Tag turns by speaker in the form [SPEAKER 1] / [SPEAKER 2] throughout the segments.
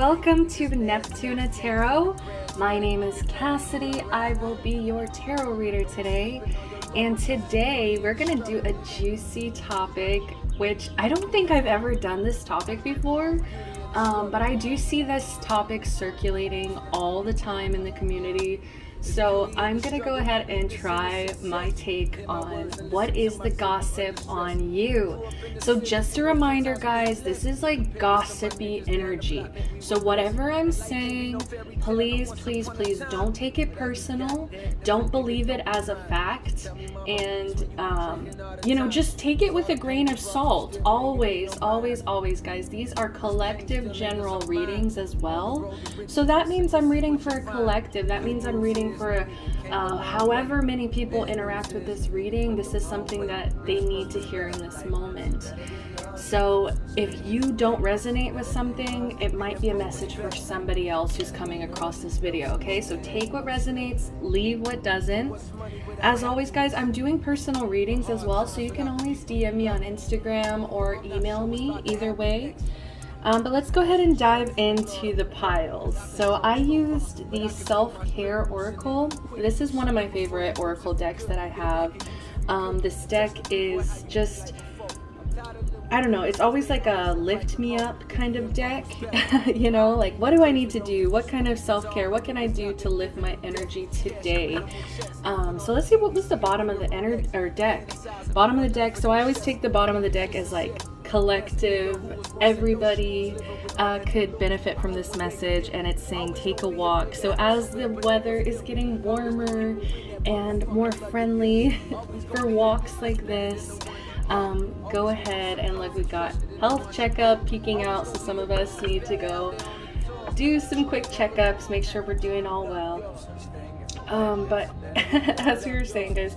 [SPEAKER 1] welcome to Neptuna Tarot. My name is Cassidy. I will be your tarot reader today. And today we're going to do a juicy topic, which I don't think I've ever done this topic before. But I do see this topic circulating all the time in the community. So I'm going to go ahead and try my take on what is the gossip on you. So just a reminder, guys, this is like gossipy energy. So whatever I'm saying, please don't take it personal. Don't believe it as a fact. And, just take it with a grain of salt. Always, guys. These are collective general readings as well. So that means I'm reading for a collective. That means I'm reading for however many people interact with this reading. This is something that they need to hear in this moment. So if you don't resonate with something, it might be a message for somebody else who's coming across this video, okay? So take what resonates, leave what doesn't. As always, guys, I'm doing personal readings as well, so you can always DM me on Instagram or email me, either way. But let's go ahead and dive into the piles. So I used the Self-Care Oracle. This is one of my favorite Oracle decks that I have. This deck is just, I don't know, it's always like a lift me up kind of deck. Like what do I need to do? What kind of self-care? What can I do to lift my energy today? So let's see what was the bottom of the deck. Bottom of the deck. So I always take the bottom of the deck as like collective. Everybody could benefit from this message, and it's saying take a walk. So as the weather is getting warmer and more friendly for walks like this, go ahead and look, we've got health checkup peeking out, so some of us need to go do some quick checkups, make sure we're doing all well. But as we were saying, guys,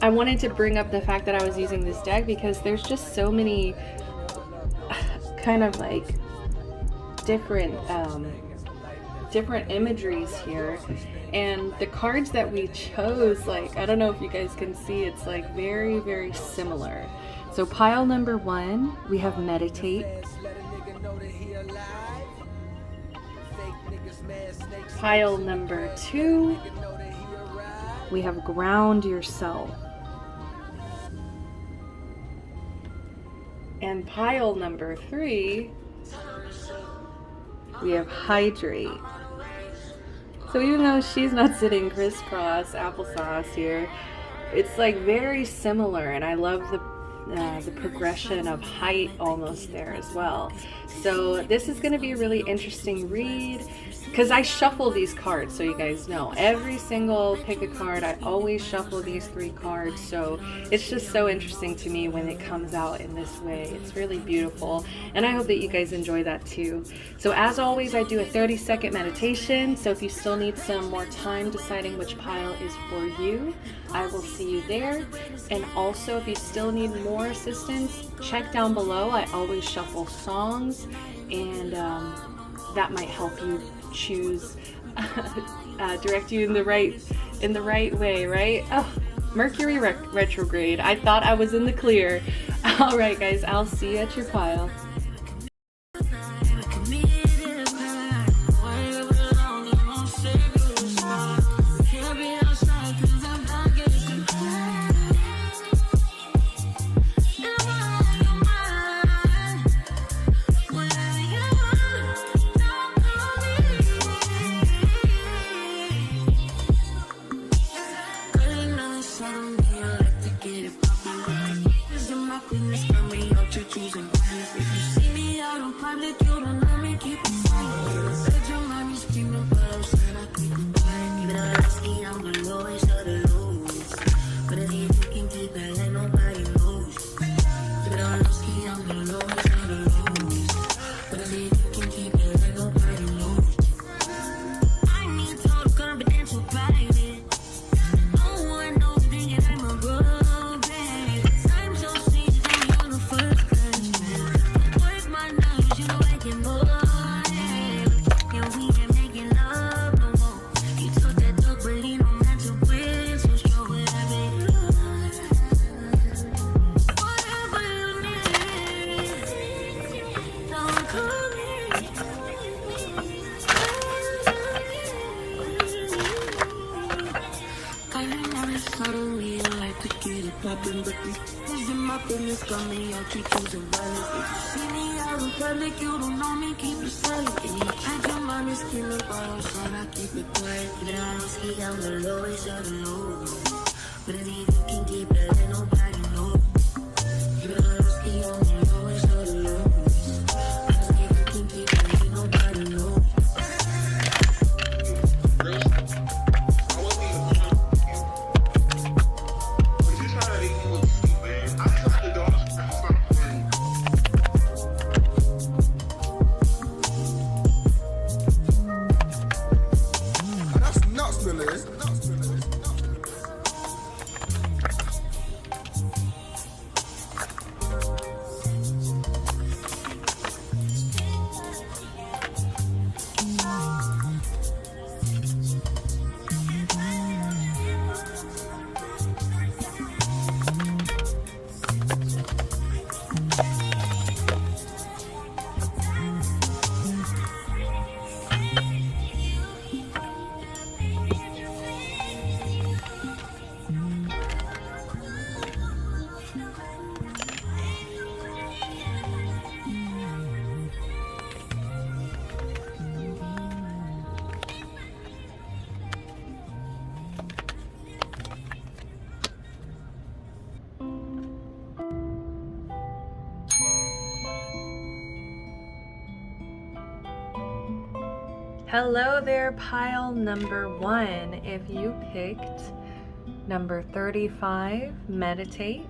[SPEAKER 1] I wanted to bring up the fact that I was using this deck because there's just so many kind of like different imageries here, and the cards that we chose, like, I don't know if you guys can see, it's like very similar. So pile number 1, we have meditate. Pile number 2, we have ground yourself. And pile number 3, we have hydrate. So even though she's not sitting crisscross applesauce here, it's like very similar, and I love the progression of height almost there as well. So this is going to be a really interesting read because I shuffle these cards, so you guys know. Every single pick a card, I always shuffle these 3 cards, so it's just so interesting to me when it comes out in this way. It's really beautiful, and I hope that you guys enjoy that too. So as always, I do a 30-second meditation, so if you still need some more time deciding which pile is for you, I will see you there. And also, if you still need more assistance, check down below. I always shuffle songs, and that might help you choose, direct you in the right way, right? Oh, Mercury retrograde. I thought I was in the clear. All right, guys, I'll see you at your pile.
[SPEAKER 2] weapon, but these is in my business, got me out, you choosing violence. If you see me out in public, you don't know me, keep it silent. If you change your mind, it's still a bottle, son, I keep it quiet. Keep it honestly, I'm the lowest of the low. But if you can keep it, let nobody know. Keep it honestly, I'm the lowest of the low. Honestly, if you can keep it, let nobody know.
[SPEAKER 1] Hello there, pile number 1. If you picked number 35, meditate.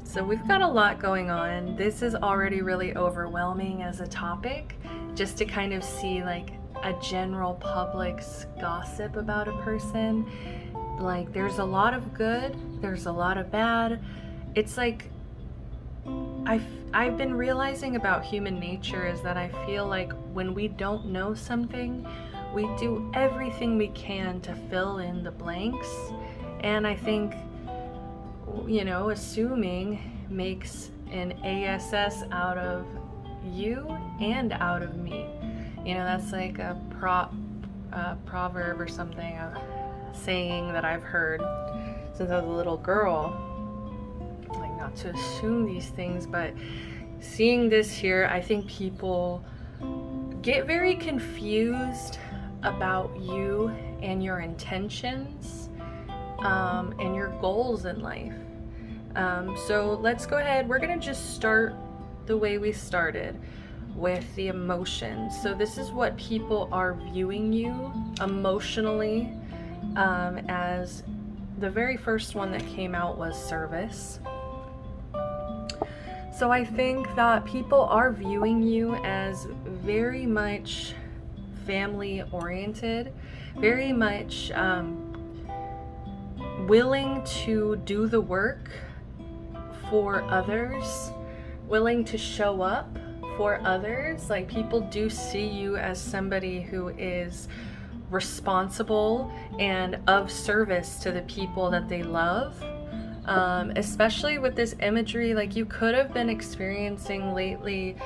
[SPEAKER 1] So we've got a lot going on. This is already really overwhelming as a topic, just to kind of see like a general public's gossip about a person. Like there's a lot of good, there's a lot of bad. It's like I've been realizing about human nature is that I feel like when we don't know something, we do everything we can to fill in the blanks. And I think, you know, assuming makes an ASS out of you and out of me. You know, that's like a proverb or something, a saying that I've heard since I was a little girl. Not to assume these things, but seeing this here, I think people get very confused about you and your intentions and your goals in life. So let's go ahead. We're going to just start the way we started with the emotions. So this is what people are viewing you emotionally as. The very first one that came out was service. So I think that people are viewing you as very much family oriented, very much willing to do the work for others, willing to show up for others. Like people do see you as somebody who is responsible and of service to the people that they love. Especially with this imagery, like you could have been experiencing lately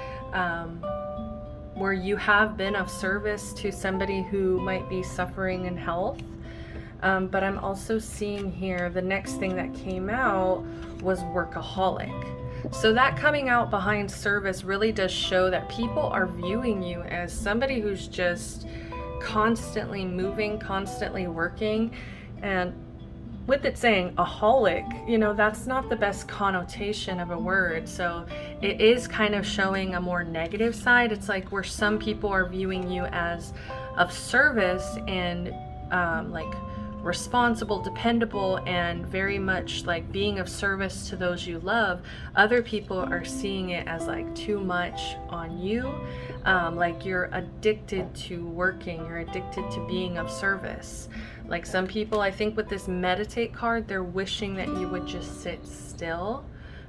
[SPEAKER 1] where you have been of service to somebody who might be suffering in health. But I'm also seeing here the next thing that came out was workaholic. So that coming out behind service really does show that people are viewing you as somebody who's just constantly moving, constantly working. And with it saying aholic, you know, that's not the best connotation of a word. So it is kind of showing a more negative side. It's like where some people are viewing you as of service and like responsible, dependable, and very much like being of service to those you love. Other people are seeing it as like too much on you, like you're addicted to working, you're addicted to being of service. Like some people, I think with this meditate card, they're wishing that you would just sit still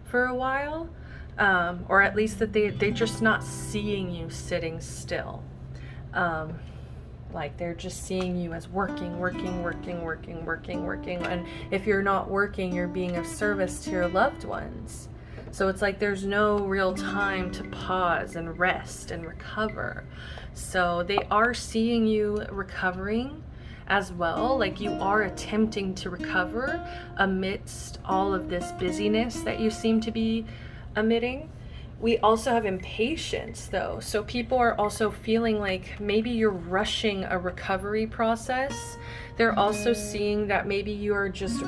[SPEAKER 1] for a while, or at least that they're just not seeing you sitting still. Like they're just seeing you as working. And if you're not working, you're being of service to your loved ones. So it's like there's no real time to pause and rest and recover. So they are seeing you recovering as well. Like, you are attempting to recover amidst all of this busyness that you seem to be emitting. We also have impatience, though. So people are also feeling like maybe you're rushing a recovery process. They're also seeing that maybe you are just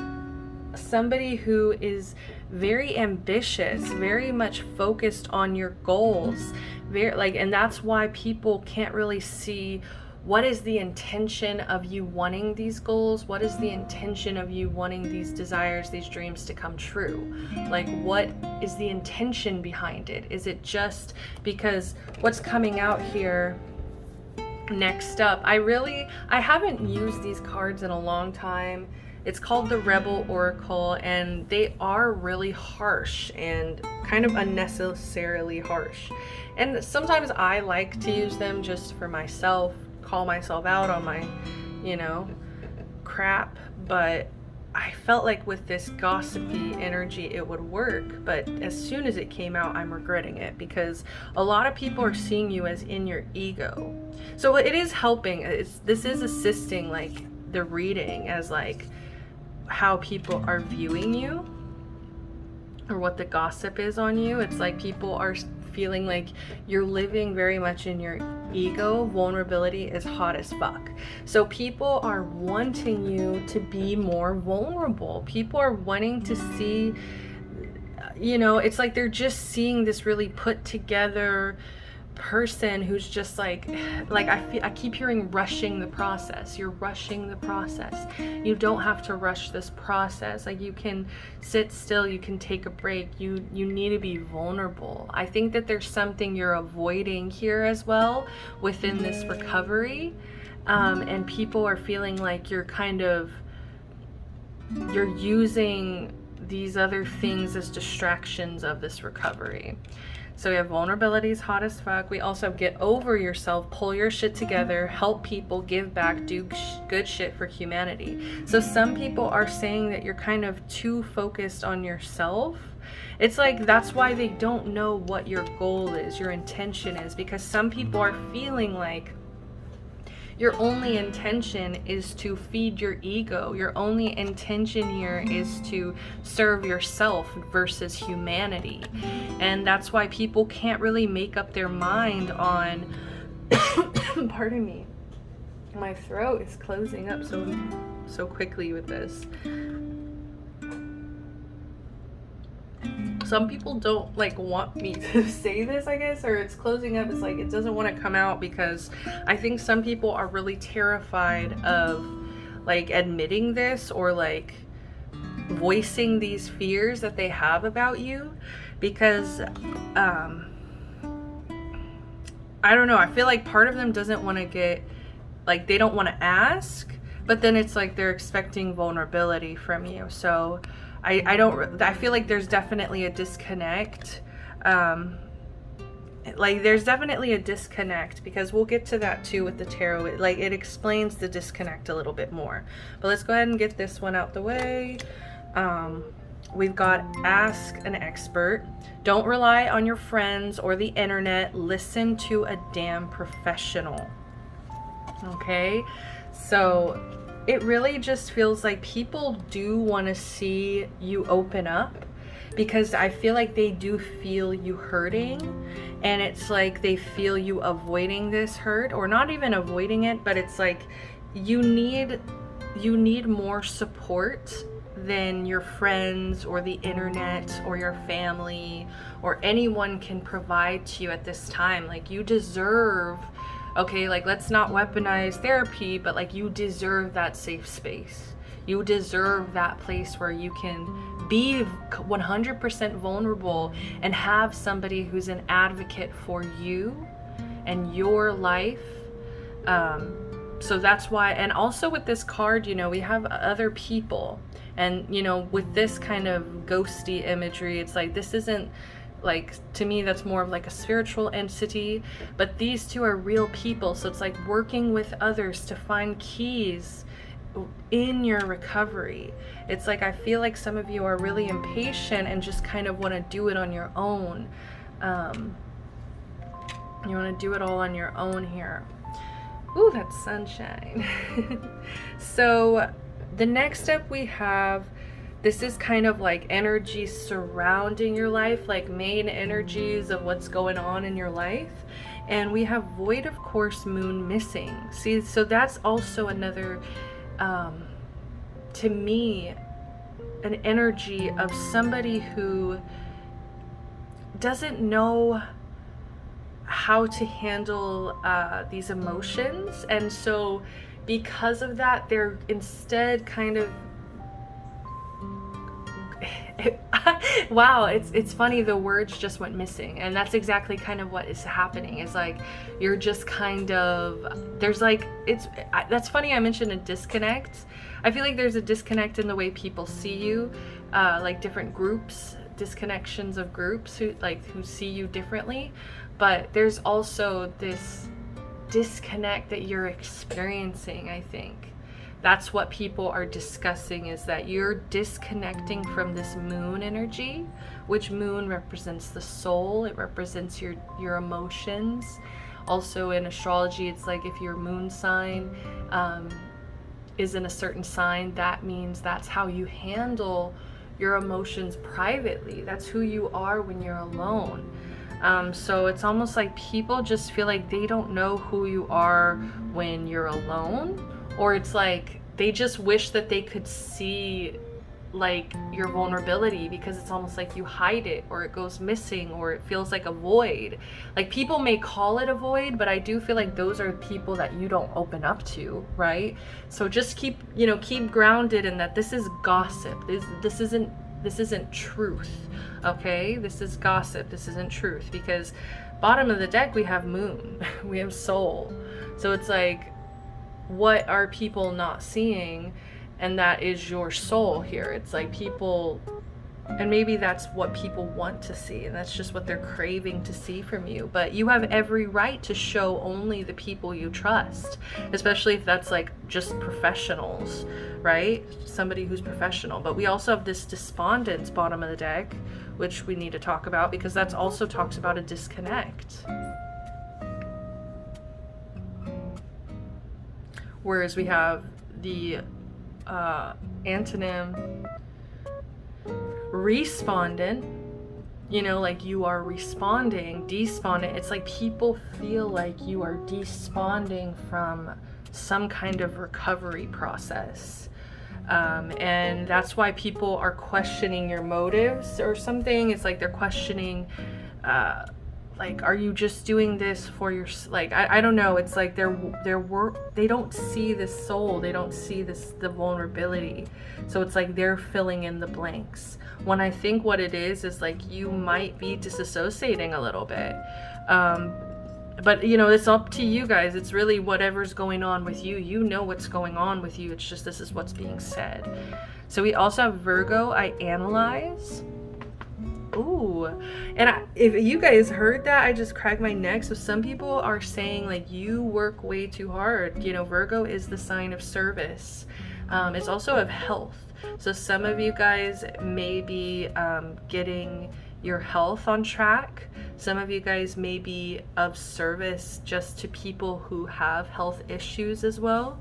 [SPEAKER 1] somebody who is very ambitious, very much focused on your goals, and that's why people can't really see what is the intention of you wanting these goals, what is the intention of you wanting these desires, these dreams to come true. Like, what is the intention behind it? Is it just because what's coming out here next up, I haven't used these cards in a long time. It's called the Rebel Oracle, and they are really harsh and kind of unnecessarily harsh. And sometimes I like to use them just for myself, call myself out on my, crap. But I felt like with this gossipy energy it would work. But as soon as it came out, I'm regretting it, because a lot of people are seeing you as in your ego. So it is helping. This is assisting, like, the reading as, like, how people are viewing you or what the gossip is on you. It's like people are feeling like you're living very much in your ego. Vulnerability is hot as fuck. So people are wanting you to be more vulnerable. People are wanting to see, it's like they're just seeing this really put together person who's just like I keep hearing rushing the process. You're rushing the process. You don't have to rush this process. Like, you can sit still, you can take a break. You need to be vulnerable. I think that there's something you're avoiding here as well within this recovery, and people are feeling like you're using these other things as distractions of this recovery. So we have vulnerabilities, hot as fuck. We also have get over yourself, pull your shit together, help people, give back, do good shit for humanity. So some people are saying that you're kind of too focused on yourself. It's like that's why they don't know what your goal is, your intention is, because some people are feeling like your only intention is to feed your ego. Your only intention here is to serve yourself versus humanity. And that's why people can't really make up their mind on pardon me. My throat is closing up so quickly with this. Some people don't want me to say this, I guess, or it's closing up. It's like it doesn't want to come out because I think some people are really terrified of admitting this or voicing these fears that they have about you, because I don't know, I feel like part of them doesn't want to get they don't want to ask, but then it's like they're expecting vulnerability from you. So I feel like there's definitely a disconnect. There's definitely a disconnect, because we'll get to that too with the tarot. It explains the disconnect a little bit more. But let's go ahead and get this one out the way. We've got ask an expert. Don't rely on your friends or the internet. Listen to a damn professional. Okay? So it really just feels like people do want to see you open up, because I feel like they do feel you hurting, and it's like they feel you avoiding this hurt, or not even avoiding it, but it's like you need more support than your friends or the internet or your family or anyone can provide to you at this time. You deserve, okay, let's not weaponize therapy, but you deserve that safe space. You deserve that place where you can be 100% vulnerable and have somebody who's an advocate for you and your life. So that's why, and also with this card, we have other people, and with this kind of ghosty imagery, it's this isn't to me, that's more of a spiritual entity, but these two are real people. So it's working with others to find keys in your recovery. It's I feel like some of you are really impatient and just kind of want to do it on your own. You want to do it all on your own here. Ooh, that's sunshine. So the next step we have, this is kind of like energy surrounding your life, like main energies of what's going on in your life. And we have void of course moon missing. See, so that's also another, to me, an energy of somebody who doesn't know how to handle these emotions, and so because of that they're instead kind of wow, it's funny, the words just went missing, and that's exactly kind of what is happening. Is like you're just kind of, there's like, that's funny I mentioned a disconnect. I feel like there's a disconnect in the way people see you, like different groups, disconnections of groups who see you differently, but there's also this disconnect that you're experiencing. I think that's what people are discussing, is that you're disconnecting from this moon energy, which moon represents the soul. It represents your emotions. Also in astrology, it's like if your moon sign is in a certain sign, that means that's how you handle your emotions privately. That's who you are when you're alone. So it's almost like people just feel like they don't know who you are when you're alone, or it's like they just wish that they could see like your vulnerability, because it's almost like you hide it, or it goes missing, or it feels like a void. Like people may call it a void, but I do feel like those are people that you don't open up to, right? So just keep grounded in that this is gossip. This isn't truth. Okay, this is gossip, this isn't truth, because bottom of the deck we have moon, we have soul. So it's like, what are people not seeing? And that is your soul here. It's like people, and maybe that's what people want to see, and that's just what they're craving to see from you. But you have every right to show only the people you trust, especially if that's like just professionals, right? Somebody who's professional. But we also have this despondence bottom of the deck, which we need to talk about, because that's also talks about a disconnect. Whereas we have the antonym respondent, like you are responding. Despondent, it's like people feel like you are desponding from some kind of recovery process. And that's why people are questioning your motives or something. It's like they're questioning, like, are you just doing this for your, like, I don't know. It's like they don't see this soul. They don't see the vulnerability. So it's like they're filling in the blanks. When I think what it is like you might be disassociating a little bit. But it's up to you guys. It's really whatever's going on with you. You know what's going on with you. It's just this is what's being said. So we also have Virgo, I analyze. Ooh, and if you guys heard that, I just cracked my neck. So some people are saying like you work way too hard. Virgo is the sign of service. It's also of health. So some of you guys may be getting your health on track. Some of you guys may be of service just to people who have health issues as well.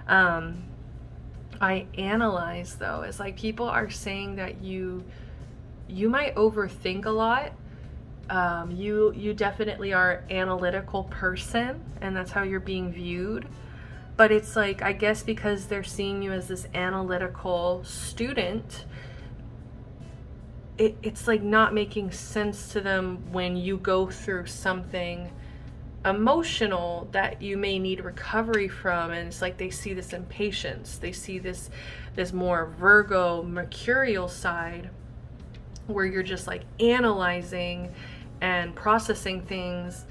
[SPEAKER 1] I analyze though, it's like people are saying that you might overthink a lot. You definitely are an analytical person, and that's how you're being viewed. But it's like, I guess because they're seeing you as this analytical student, it's like not making sense to them when you go through something emotional that you may need recovery from. And it's like they see this impatience, they see this more Virgo mercurial side, where you're just like analyzing and processing things,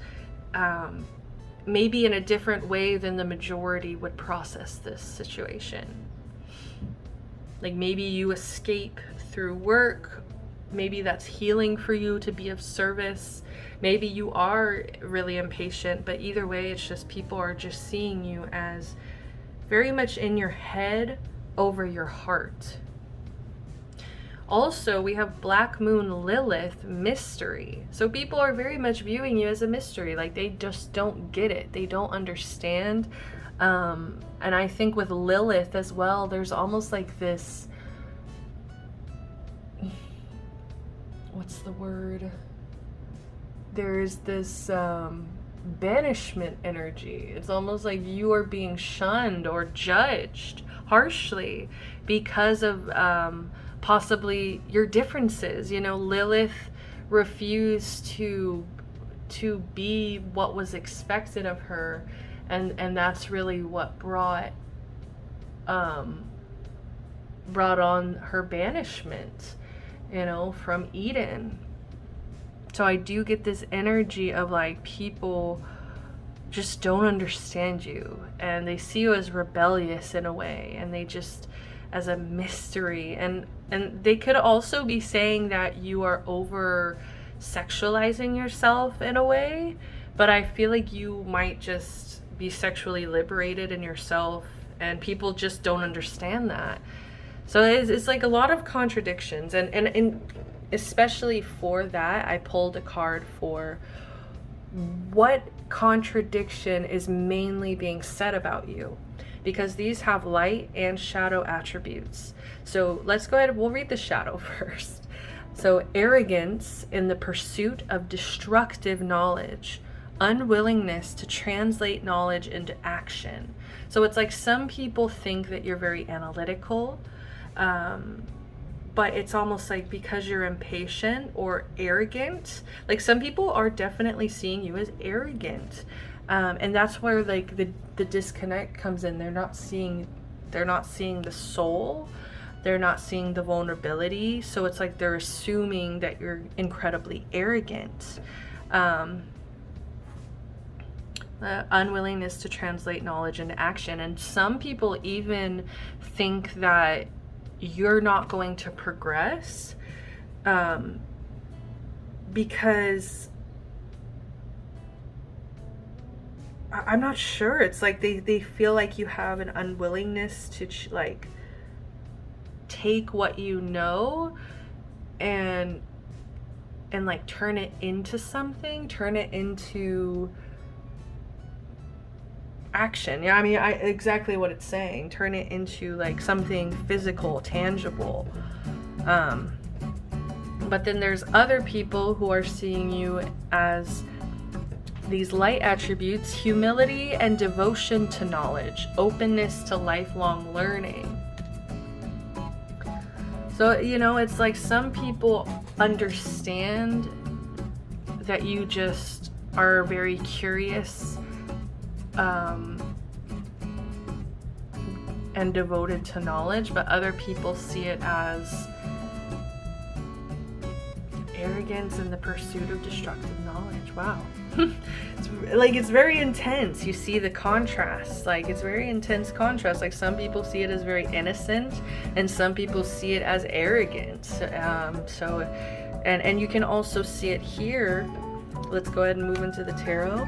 [SPEAKER 1] maybe in a different way than the majority would process this situation. Like maybe you escape through work, maybe that's healing for you to be of service, maybe you are really impatient, but either way, it's just people are just seeing you as very much in your head over your heart. Also, we have Black Moon Lilith, mystery. So people are very much viewing you as a mystery. Like, they just don't get it. They don't understand. And I think with Lilith as well, there's almost like this, what's the word? There's this banishment energy. It's almost like you are being shunned or judged harshly because of possibly your differences. You know, Lilith refused to be what was expected of her, and that's really what brought on her banishment, you know, from Eden. So I do get this energy of like people just don't understand you, and they see you as rebellious in a way, and they just as a mystery, and they could also be saying that you are over sexualizing yourself in a way, but I feel like you might just be sexually liberated in yourself, and people just don't understand that. So it's like a lot of contradictions, and especially for that, I pulled a card for what contradiction is mainly being said about you, because these have light and shadow attributes. So let's go ahead, we'll read the shadow first. So arrogance in the pursuit of destructive knowledge, unwillingness to translate knowledge into action. So it's like some people think that you're very analytical, but it's almost like because you're impatient or arrogant, like some people are definitely seeing you as arrogant. And that's where like the disconnect comes in. They're not seeing the soul. They're not seeing the vulnerability. So it's like they're assuming that you're incredibly arrogant. Unwillingness to translate knowledge into action. And some people even think that you're not going to progress because I'm not sure. It's like they feel like you have an unwillingness to like take what you know and like turn it into something, turn it into action. Yeah, I mean, exactly what it's saying. Turn it into like something physical, tangible. But then there's other people who are seeing you as these light attributes: humility and devotion to knowledge, openness to lifelong learning. So, you know, it's like some people understand that you just are very curious and devoted to knowledge, but other people see it as arrogance in the pursuit of destructive knowledge. Wow. It's very intense. You see the contrast. Like, it's very intense contrast. Like, some people see it as very innocent, and some people see it as arrogant. And you can also see it here. Let's go ahead and move into the tarot.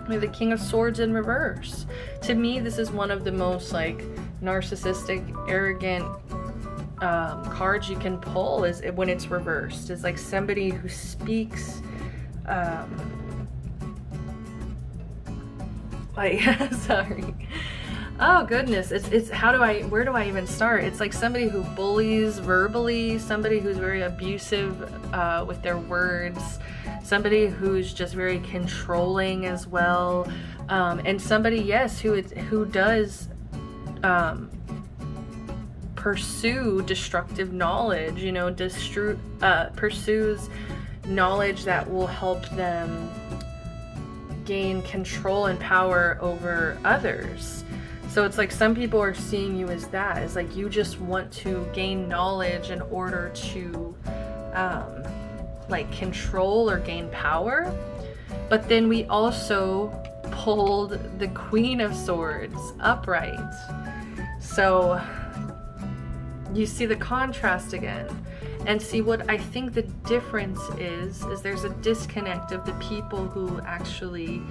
[SPEAKER 1] We have the King of Swords in reverse. To me, this is one of the most like narcissistic, arrogant cards you can pull, is when it's reversed. It's like somebody who speaks sorry. Oh goodness, it's where do I even start? It's like somebody who bullies verbally, somebody who's very abusive with their words, somebody who's just very controlling as well, and somebody, yes, who does pursue destructive knowledge, you know, pursues knowledge that will help them gain control and power over others. So it's like some people are seeing you as that. It's like you just want to gain knowledge in order to like control or gain power. But then we also pulled the Queen of Swords upright. So you see the contrast again. And see, what I think the difference is there's a disconnect of the people who actually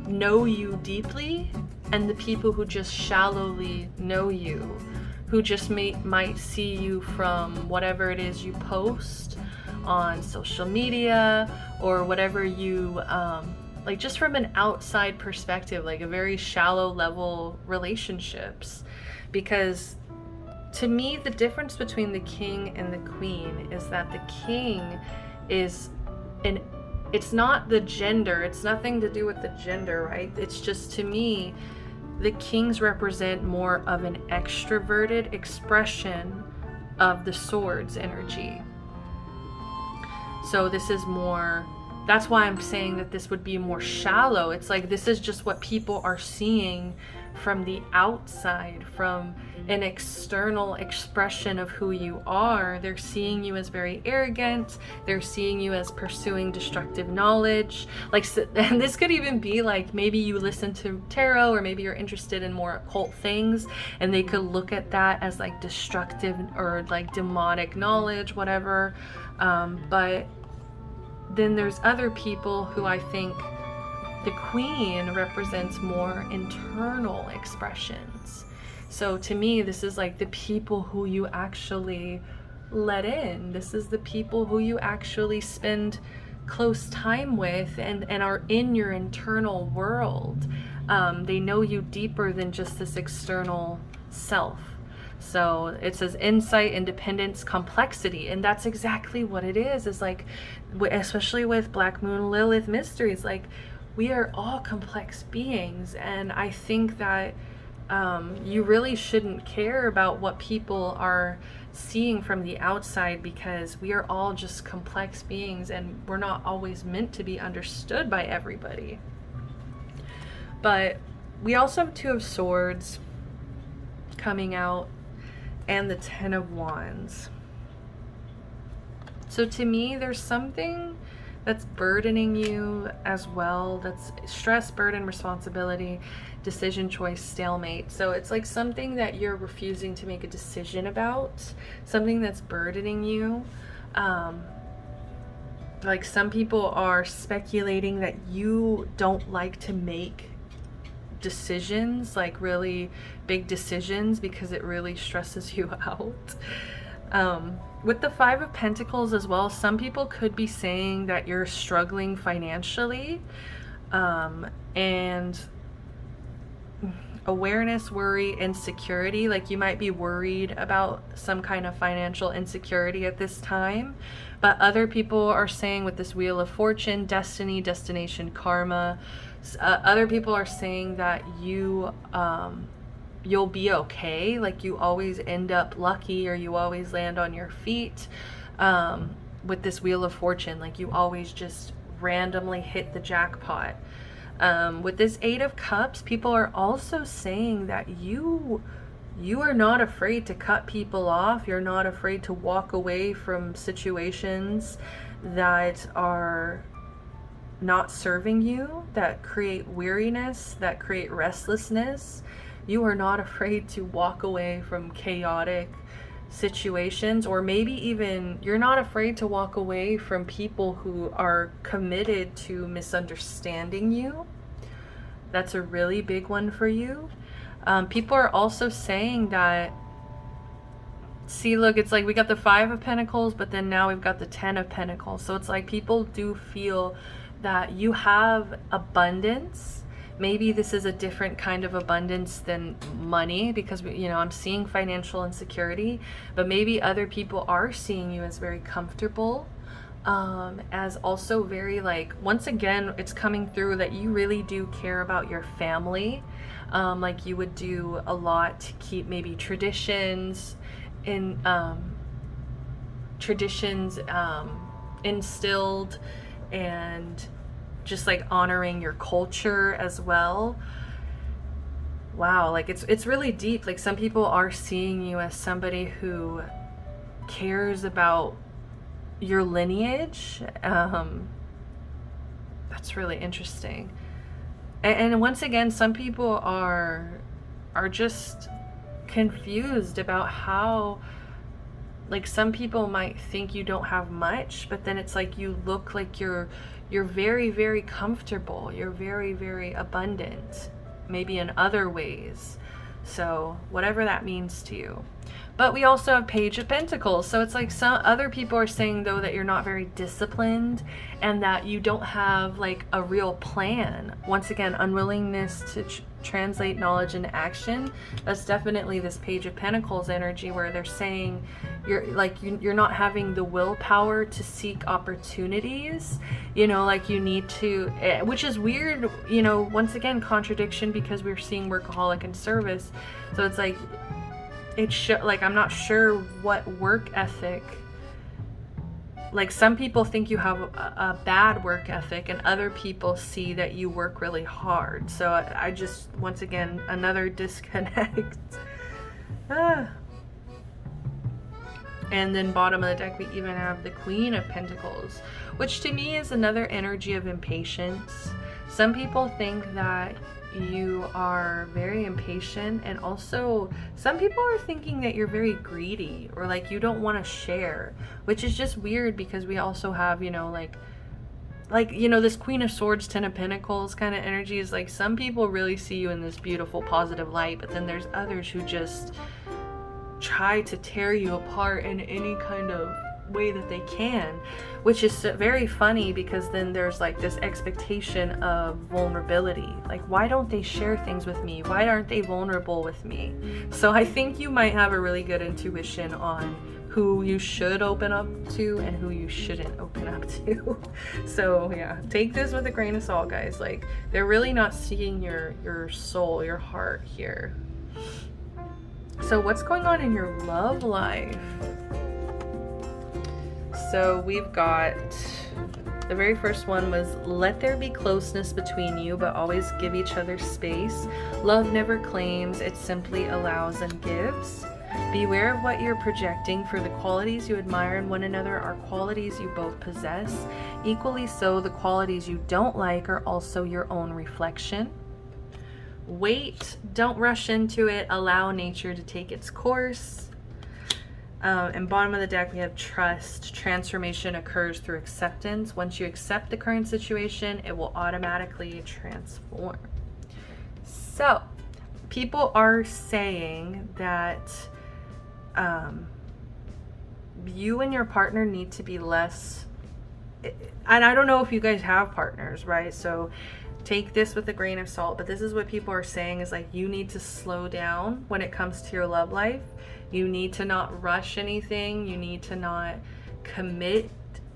[SPEAKER 1] know you deeply and the people who just shallowly know you. who just might see you from whatever it is you post on social media, or whatever you like, just from an outside perspective, like a very shallow level relationships. Because to me, the difference between the king and the queen is that the king is it's not the gender, it's nothing to do with the gender, right? It's just, to me, the kings represent more of an extroverted expression of the swords energy. So this is more, that's why I'm saying that this would be more shallow. It's like, this is just what people are seeing from the outside, from an external expression of who you are. They're seeing you as very arrogant. They're seeing you as pursuing destructive knowledge. Like, and this could even be like, maybe you listen to tarot, or maybe you're interested in more occult things, and they could look at that as like destructive or like demonic knowledge, whatever. But then there's other people who I think the queen represents more internal expressions. So to me, this is like the people who you actually let in. This is the people who you actually spend close time with and are in your internal world. They know you deeper than just this external self. So it says insight, independence, complexity, and that's exactly what it is. It's like, especially with Black Moon Lilith mysteries, like, we are all complex beings, and I think that you really shouldn't care about what people are seeing from the outside, because we are all just complex beings, and we're not always meant to be understood by everybody. But we also have Two of Swords coming out, and the Ten of Wands. So to me, there's something that's burdening you as well. That's stress, burden, responsibility, decision, choice, stalemate. So it's like something that you're refusing to make a decision about, something that's burdening you. Like, some people are speculating that you don't like to make decisions, like really big decisions, because it really stresses you out. With the Five of Pentacles as well, some people could be saying that you're struggling financially, and awareness, worry, insecurity. Like, you might be worried about some kind of financial insecurity at this time. But other people are saying, with this Wheel of Fortune, destiny, destination, karma, other people are saying that you'll be okay. Like, you always end up lucky, or you always land on your feet. With this Wheel of Fortune, like, you always just randomly hit the jackpot. With this Eight of Cups, people are also saying that you are not afraid to cut people off. You're not afraid to walk away from situations that are not serving you, that create weariness, that create restlessness. You are not afraid to walk away from chaotic situations, or maybe even you're not afraid to walk away from people who are committed to misunderstanding you. That's a really big one for you. People are also saying that, see, look, it's like we got the Five of Pentacles, but then now we've got the Ten of Pentacles. So it's like people do feel that you have abundance. Maybe this is a different kind of abundance than money, because, you know, I'm seeing financial insecurity, but maybe other people are seeing you as very comfortable, as also very, like, once again, it's coming through that you really do care about your family. Like, you would do a lot to keep maybe traditions instilled, and just like honoring your culture as well. Wow, like it's really deep. Like, some people are seeing you as somebody who cares about your lineage. That's really interesting. And once again, some people are just confused about how, like, some people might think you don't have much, but then it's like you look like you're very, very comfortable. You're very, very abundant, maybe in other ways. So whatever that means to you. But we also have Page of Pentacles. So it's like some other people are saying, though, that you're not very disciplined and that you don't have like a real plan. Once again, unwillingness to translate knowledge into action. That's definitely this Page of Pentacles energy, where they're saying you're not having the willpower to seek opportunities, you know, like you need to, which is weird, you know, once again, contradiction, because we're seeing workaholic and service. So it's like, like, I'm not sure what work ethic, like some people think you have a bad work ethic and other people see that you work really hard. So I just, once again, another disconnect. And then bottom of the deck, we even have the Queen of Pentacles, which to me is another energy of impatience. Some people think that you are very impatient, and also some people are thinking that you're very greedy, or like you don't want to share, which is just weird, because we also have, you know, like you know, this Queen of Swords, Ten of Pentacles kind of energy is like, some people really see you in this beautiful positive light, but then there's others who just try to tear you apart in any kind of way that they can, which is very funny, because then there's like this expectation of vulnerability. Like, why don't they share things with me? Why aren't they vulnerable with me? So I think you might have a really good intuition on who you should open up to and who you shouldn't open up to. So yeah, take this with a grain of salt, guys. Like, they're really not seeing your soul, your heart here. So what's going on in your love life? So we've got, the very first one was, let there be closeness between you, but always give each other space. Love never claims, it simply allows and gives. Beware of what you're projecting, for the qualities you admire in one another are qualities you both possess. Equally so, the qualities you don't like are also your own reflection. Wait, don't rush into it, allow nature to take its course. And bottom of the deck, we have trust. Transformation occurs through acceptance. Once you accept the current situation, it will automatically transform. So, people are saying that you and your partner need to be less, and I don't know if you guys have partners, right? So take this with a grain of salt, but this is what people are saying, is like, you need to slow down when it comes to your love life. You need to not rush anything. You need to not commit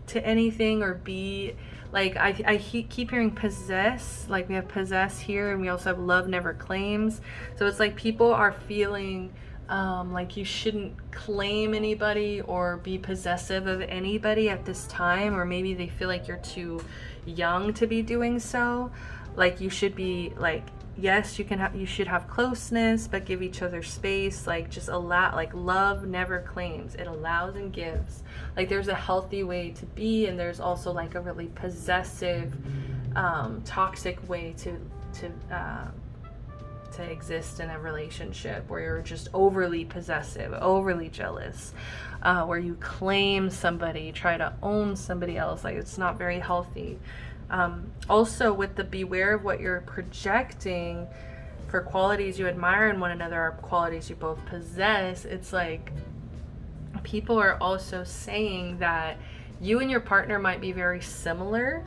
[SPEAKER 1] to anything, or be like, I keep hearing possess. Like, we have possess here, and we also have love never claims. So it's like people are feeling like you shouldn't claim anybody or be possessive of anybody at this time, or maybe they feel like you're too young to be doing so. Like, you should be like, yes, you should have closeness, but give each other space. Like, just allow, like, love never claims, it allows and gives. Like, there's a healthy way to be, and there's also like a really possessive, toxic way to exist in a relationship, where you're just overly possessive, overly jealous, where you claim somebody, try to own somebody else. Like, it's not very healthy. Also, with the beware of what you're projecting, for qualities you admire in one another are qualities you both possess. It's like people are also saying that you and your partner might be very similar.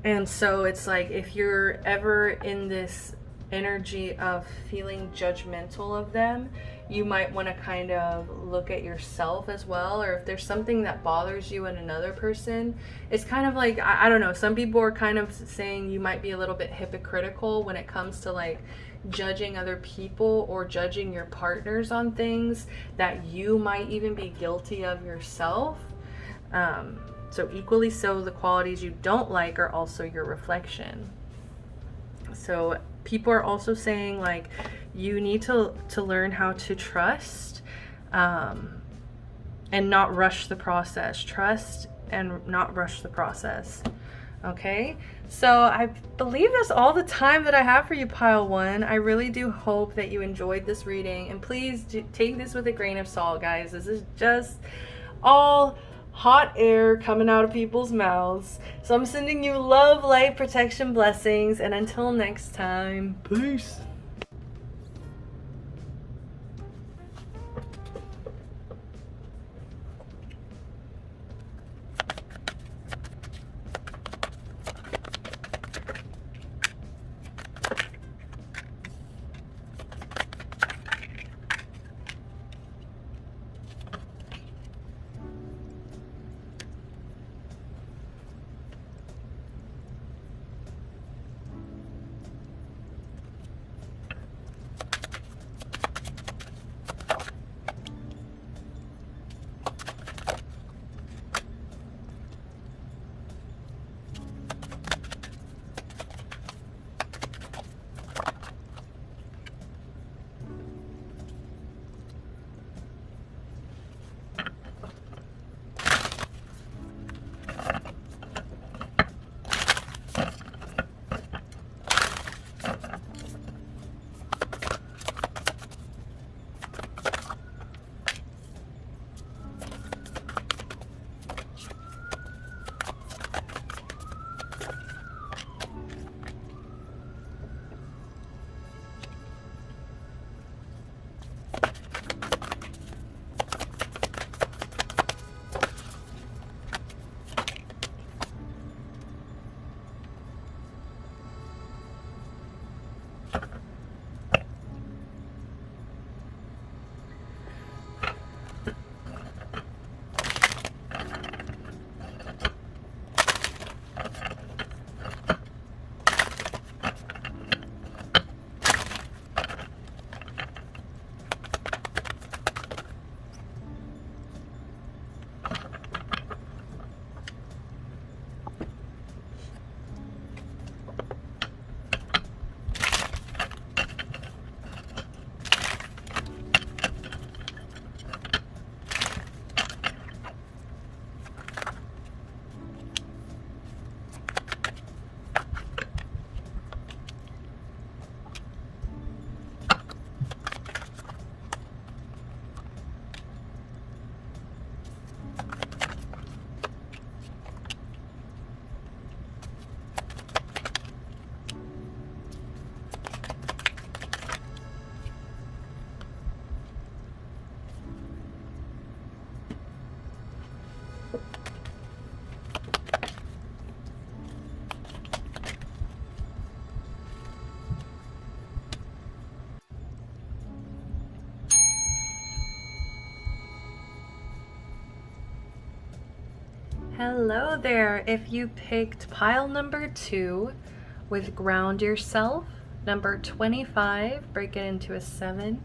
[SPEAKER 1] And so it's like, if you're ever in this energy of feeling judgmental of them, you might want to kind of look at yourself as well. Or if there's something that bothers you in another person, it's kind of like, I don't know, some people are kind of saying you might be a little bit hypocritical when it comes to like judging other people or judging your partners on things that you might even be guilty of yourself. So equally so, the qualities you don't like are also your reflection. So people are also saying, like, you need to learn how to trust, and not rush the process. Trust and not rush the process. Okay, so I believe that's all the time that I have for you, pile one. I really do hope that you enjoyed this reading, and please take this with a grain of salt, guys. This is just all hot air coming out of people's mouths. So I'm sending you love, light, protection, blessings, and until next time, peace. Hello there. If you picked pile number 2 with ground yourself, number 25, break it into a 7.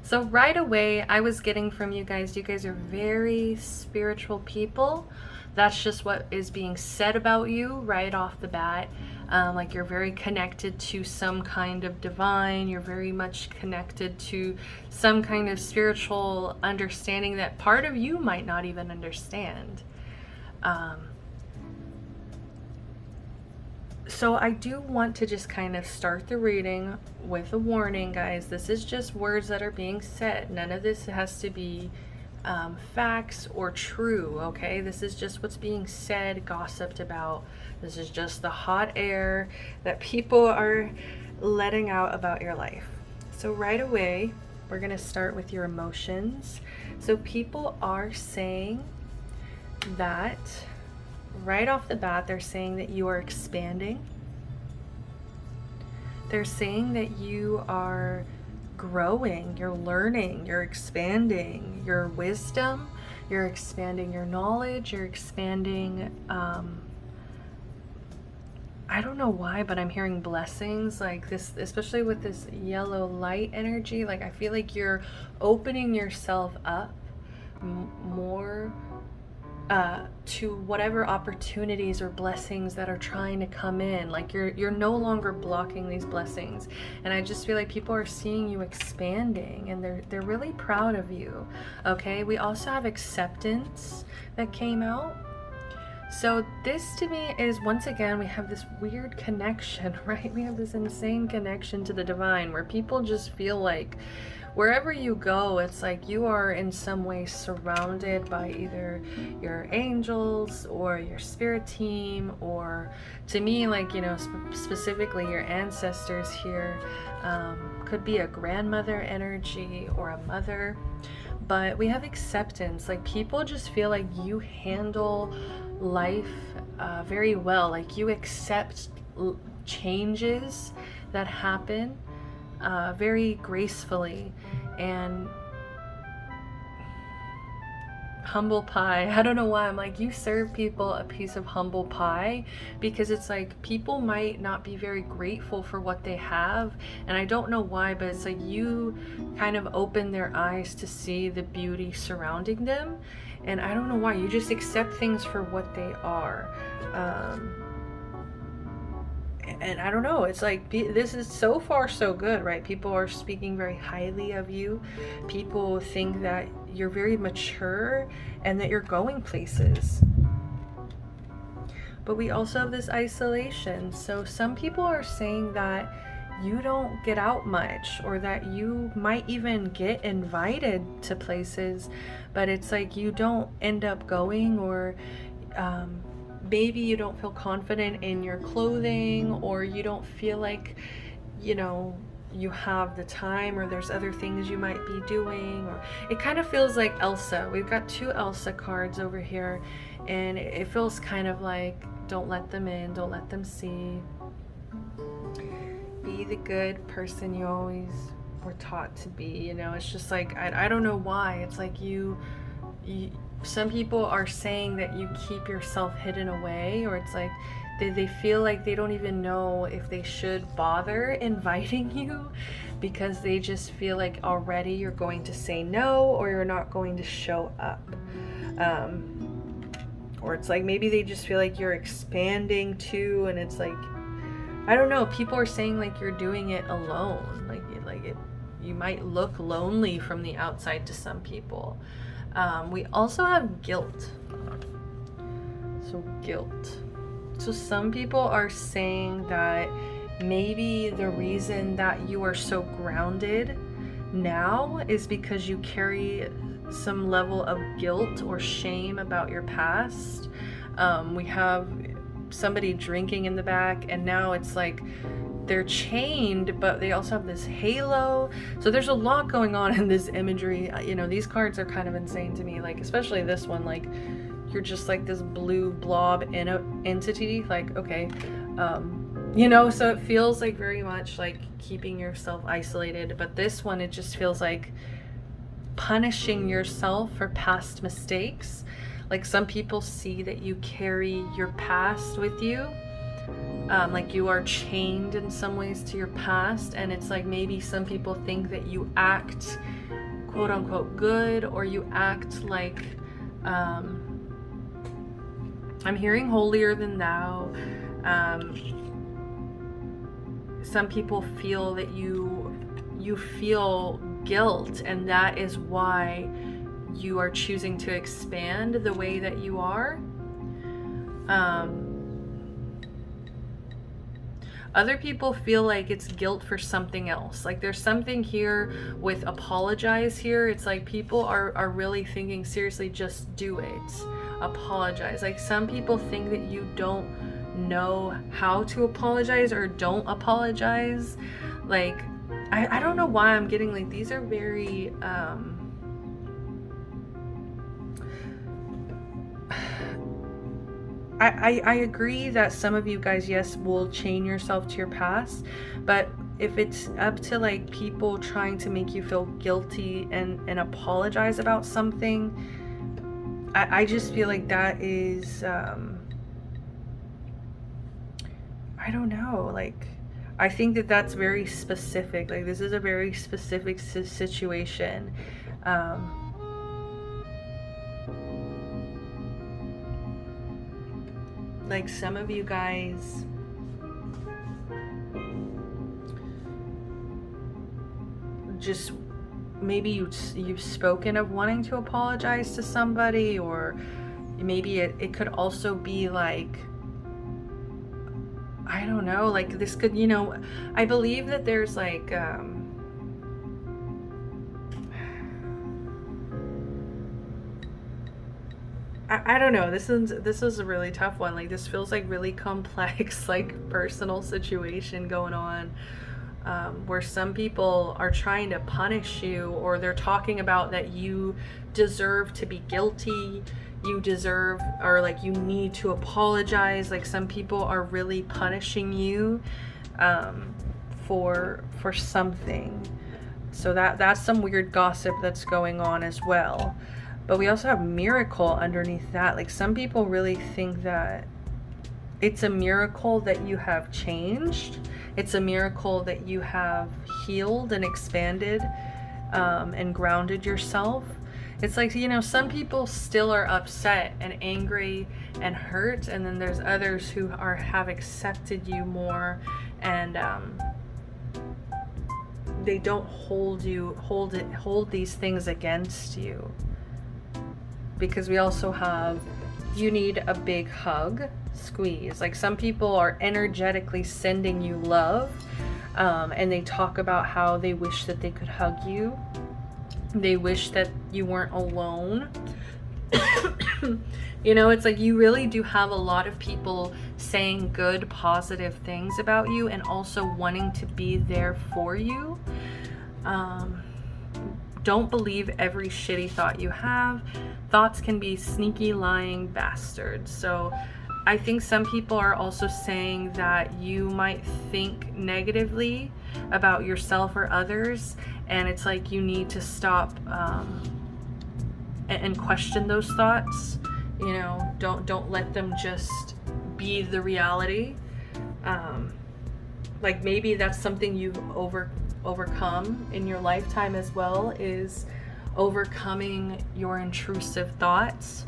[SPEAKER 1] So right away, I was getting from you guys are very spiritual people. That's just what is being said about you right off the bat. Like you're very connected to some kind of divine. You're very much connected to some kind of spiritual understanding that part of you might not even understand. So I do want to just kind of start the reading with a warning, guys. This is just words that are being said. None of this has to be facts or true, okay? This is just what's being said, gossiped about. This is just the hot air that people are letting out about your life. So right away, we're going to start with your emotions. So people are saying that right off the bat, they're saying that you are expanding. They're saying that you are growing, you're learning, you're expanding your wisdom, you're expanding your knowledge, you're expanding, I don't know why, but I'm hearing blessings like this, especially with this yellow light energy. Like I feel like you're opening yourself up more to whatever opportunities or blessings that are trying to come in. Like you're no longer blocking these blessings, and I just feel like people are seeing you expanding, and they're really proud of you. Okay, we also have acceptance that came out. So this to me is, once again, we have this weird connection, right? We have this insane connection to the divine where people just feel like wherever you go, it's like you are in some way surrounded by either your angels or your spirit team, or to me, like, you know, specifically your ancestors here. Could be a grandmother energy or a mother. But we have acceptance. Like, people just feel like you handle life very well. Like, you accept changes that happen very gracefully. And humble pie, I don't know why I'm like, you serve people a piece of humble pie, because it's like people might not be very grateful for what they have, and I don't know why, but it's like you kind of open their eyes to see the beauty surrounding them, and I don't know why, you just accept things for what they are. And I don't know, it's like, this is so far so good, right? People are speaking very highly of you. People think that you're very mature and that you're going places. But we also have this isolation. So some people are saying that you don't get out much, or that you might even get invited to places, but it's like you don't end up going, or maybe you don't feel confident in your clothing, or you don't feel like, you know, you have the time, or there's other things you might be doing, or it kind of feels like Elsa. We've got 2 Elsa cards over here, and it feels kind of like, don't let them in, don't let them see. Be the good person you always were taught to be, you know. It's just like, I don't know why. It's like you some people are saying that you keep yourself hidden away, or it's like they feel like they don't even know if they should bother inviting you, because they just feel like already you're going to say no, or you're not going to show up. Or it's like maybe they just feel like you're expanding too, and it's like, I don't know, people are saying like you're doing it alone, like you might look lonely from the outside to some people. We also have guilt. So guilt. So some people are saying that maybe the reason that you are so grounded now is because you carry some level of guilt or shame about your past. We have somebody drinking in the back, and now it's like they're chained, but they also have this halo. So there's a lot going on in this imagery. You know, these cards are kind of insane to me, like especially this one, like you're just like this blue blob entity, like, okay, you know, so it feels like very much like keeping yourself isolated. But this one, it just feels like punishing yourself for past mistakes. Like some people see that you carry your past with you, like you are chained in some ways to your past, and it's like maybe some people think that you act quote unquote good, or you act like I'm hearing holier than thou. Some people feel that you feel guilt, and that is why you are choosing to expand the way that you are. Other people feel like it's guilt for something else. Like there's something here with apologize here. It's like people are really thinking seriously, just do it. Apologize. Like some people think that you don't know how to apologize, or don't apologize. Like, I don't know why I'm getting like, these are very, I agree that some of you guys, yes, will chain yourself to your past, but if it's up to like people trying to make you feel guilty and apologize about something, I just feel like that is, I don't know, like, I think that that's very specific. Like this is a very specific situation. Like some of you guys just, maybe you've spoken of wanting to apologize to somebody, or Maybe it could also be like, I don't know, like this could, you know, I believe that there's like, I don't know, this is a really tough one. Like, this feels like really complex, like personal situation going on, where some people are trying to punish you, or they're talking about that you deserve to be guilty, you deserve, or like you need to apologize. Like, some people are really punishing you for something. So that's some weird gossip that's going on as well. But we also have miracle underneath that. Like, some people really think that it's a miracle that you have changed. It's a miracle that you have healed and expanded and grounded yourself. It's like, you know, some people still are upset and angry and hurt, and then there's others who have accepted you more, and they don't hold these things against you. Because we also have, you need a big hug, squeeze. Like, some people are energetically sending you love, and they talk about how they wish that they could hug you. They wish that you weren't alone. You know, it's like you really do have a lot of people saying good, positive things about you, and also wanting to be there for you. Don't believe every shitty thought you have. Thoughts can be sneaky, lying bastards. So I think some people are also saying that you might think negatively about yourself or others, and it's like you need to stop and question those thoughts. You know, don't let them just be the reality. Like, maybe that's something you've overcome in your lifetime as well, is overcoming your intrusive thoughts,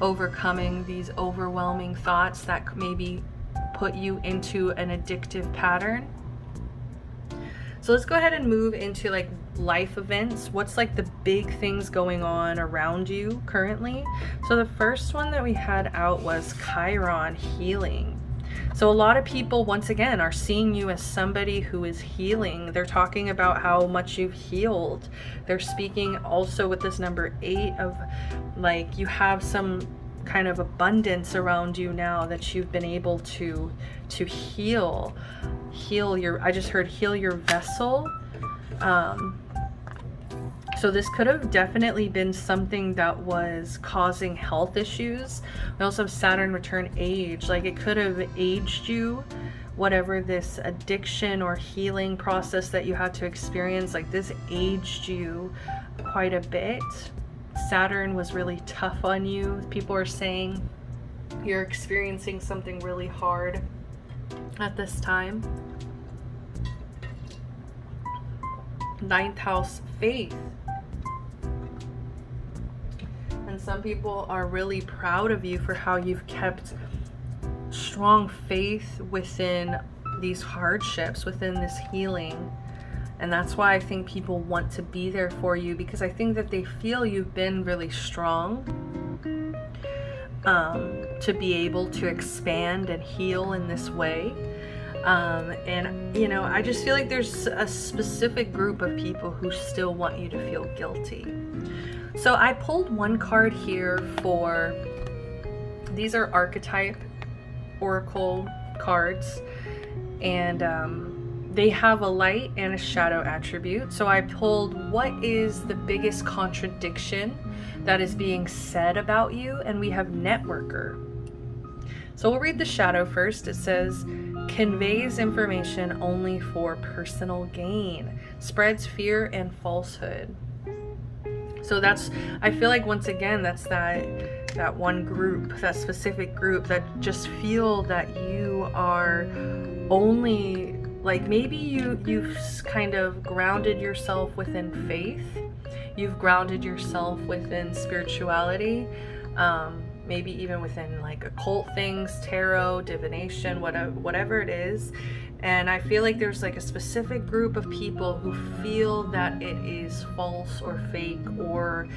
[SPEAKER 1] overcoming these overwhelming thoughts that maybe put you into an addictive pattern. So let's go ahead and move into like life events. What's like the big things going on around you currently? So the first one that we had out was Chiron, healing. So a lot of people, once again, are seeing you as somebody who is healing. They're talking about how much you've healed. They're speaking also with this number 8 of like, you have some kind of abundance around you now that you've been able to heal your, I just heard heal your vessel. So this could have definitely been something that was causing health issues. We also have Saturn return age. Like, it could have aged you, whatever this addiction or healing process that you had to experience. Like, this aged you quite a bit. Saturn was really tough on you. People are saying you're experiencing something really hard at this time. 9th house, faith. And some people are really proud of you for how you've kept strong faith within these hardships, within this healing. And that's why I think people want to be there for you, because I think that they feel you've been really strong to be able to expand and heal in this way. And, you know, I just feel like there's a specific group of people who still want you to feel guilty. So I pulled one card here for, these are archetype oracle cards, and they have a light and a shadow attribute. So I pulled, what is the biggest contradiction that is being said about you? And we have networker. So we'll read the shadow first. It says, conveys information only for personal gain, spreads fear and falsehood. So that's, I feel like once again, that's that one group, that specific group that just feel that you are only, like, maybe you've kind of grounded yourself within faith. You've grounded yourself within spirituality, maybe even within like occult things, tarot, divination, whatever it is.
[SPEAKER 3] And I feel like there's like a specific group of people who feel that it is false or fake or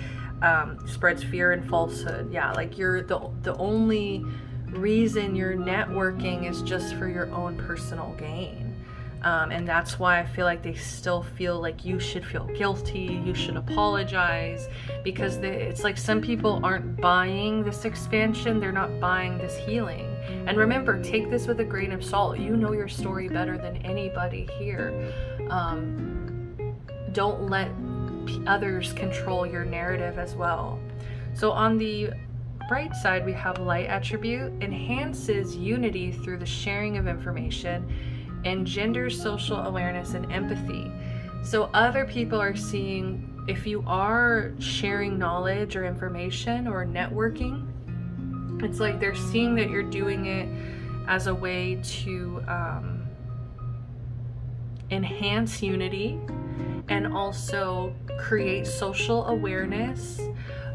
[SPEAKER 3] spreads fear and falsehood. Yeah, like you're the only reason you're networking is just for your own personal gain. And that's why I feel like they still feel like you should feel guilty, you should apologize, because it's like some people aren't buying this expansion, they're not buying this healing. And remember, take this with a grain of salt. You know your story better than anybody here. Don't let others control your narrative as well. So on the bright side, we have light attribute, enhances unity through the sharing of information, engenders social awareness and empathy. So other people are seeing, if you are sharing knowledge or information or networking, it's like they're seeing that you're doing it as a way to enhance unity and also create social awareness,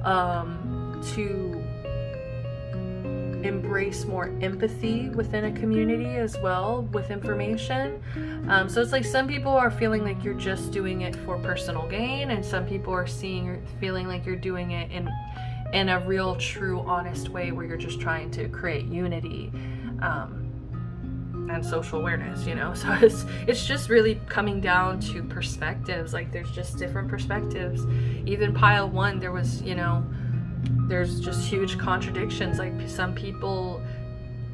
[SPEAKER 3] to embrace more empathy within a community as well with information. So it's like some people are feeling like you're just doing it for personal gain, and some people are feeling like you're doing it in a real, true, honest way where you're just trying to create unity and social awareness, you know. So it's just really coming down to perspectives. Like there's just different perspectives. Even pile one, there was, you know, there's just huge contradictions. Like some people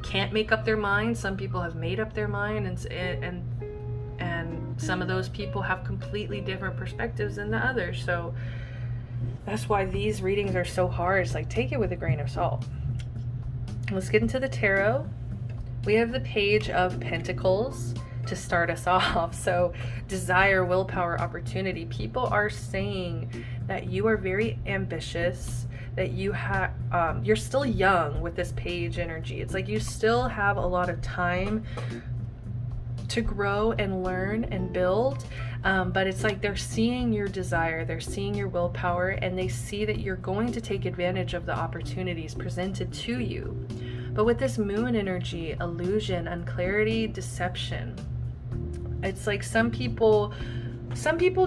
[SPEAKER 3] can't make up their mind, some people have made up their mind, and some of those people have completely different perspectives than the others. So that's why these readings are so hard. It's like, take it with a grain of salt. Let's get into the tarot. We have the Page of Pentacles to start us off. So desire, willpower, opportunity. People are saying that you are very ambitious, that you have you're still young with this page energy. It's like you still have a lot of time to grow and learn and build, but it's like they're seeing your desire, they're seeing your willpower, and they see that you're going to take advantage of the opportunities presented to you. But with this moon energy, illusion, unclarity, deception, it's like some people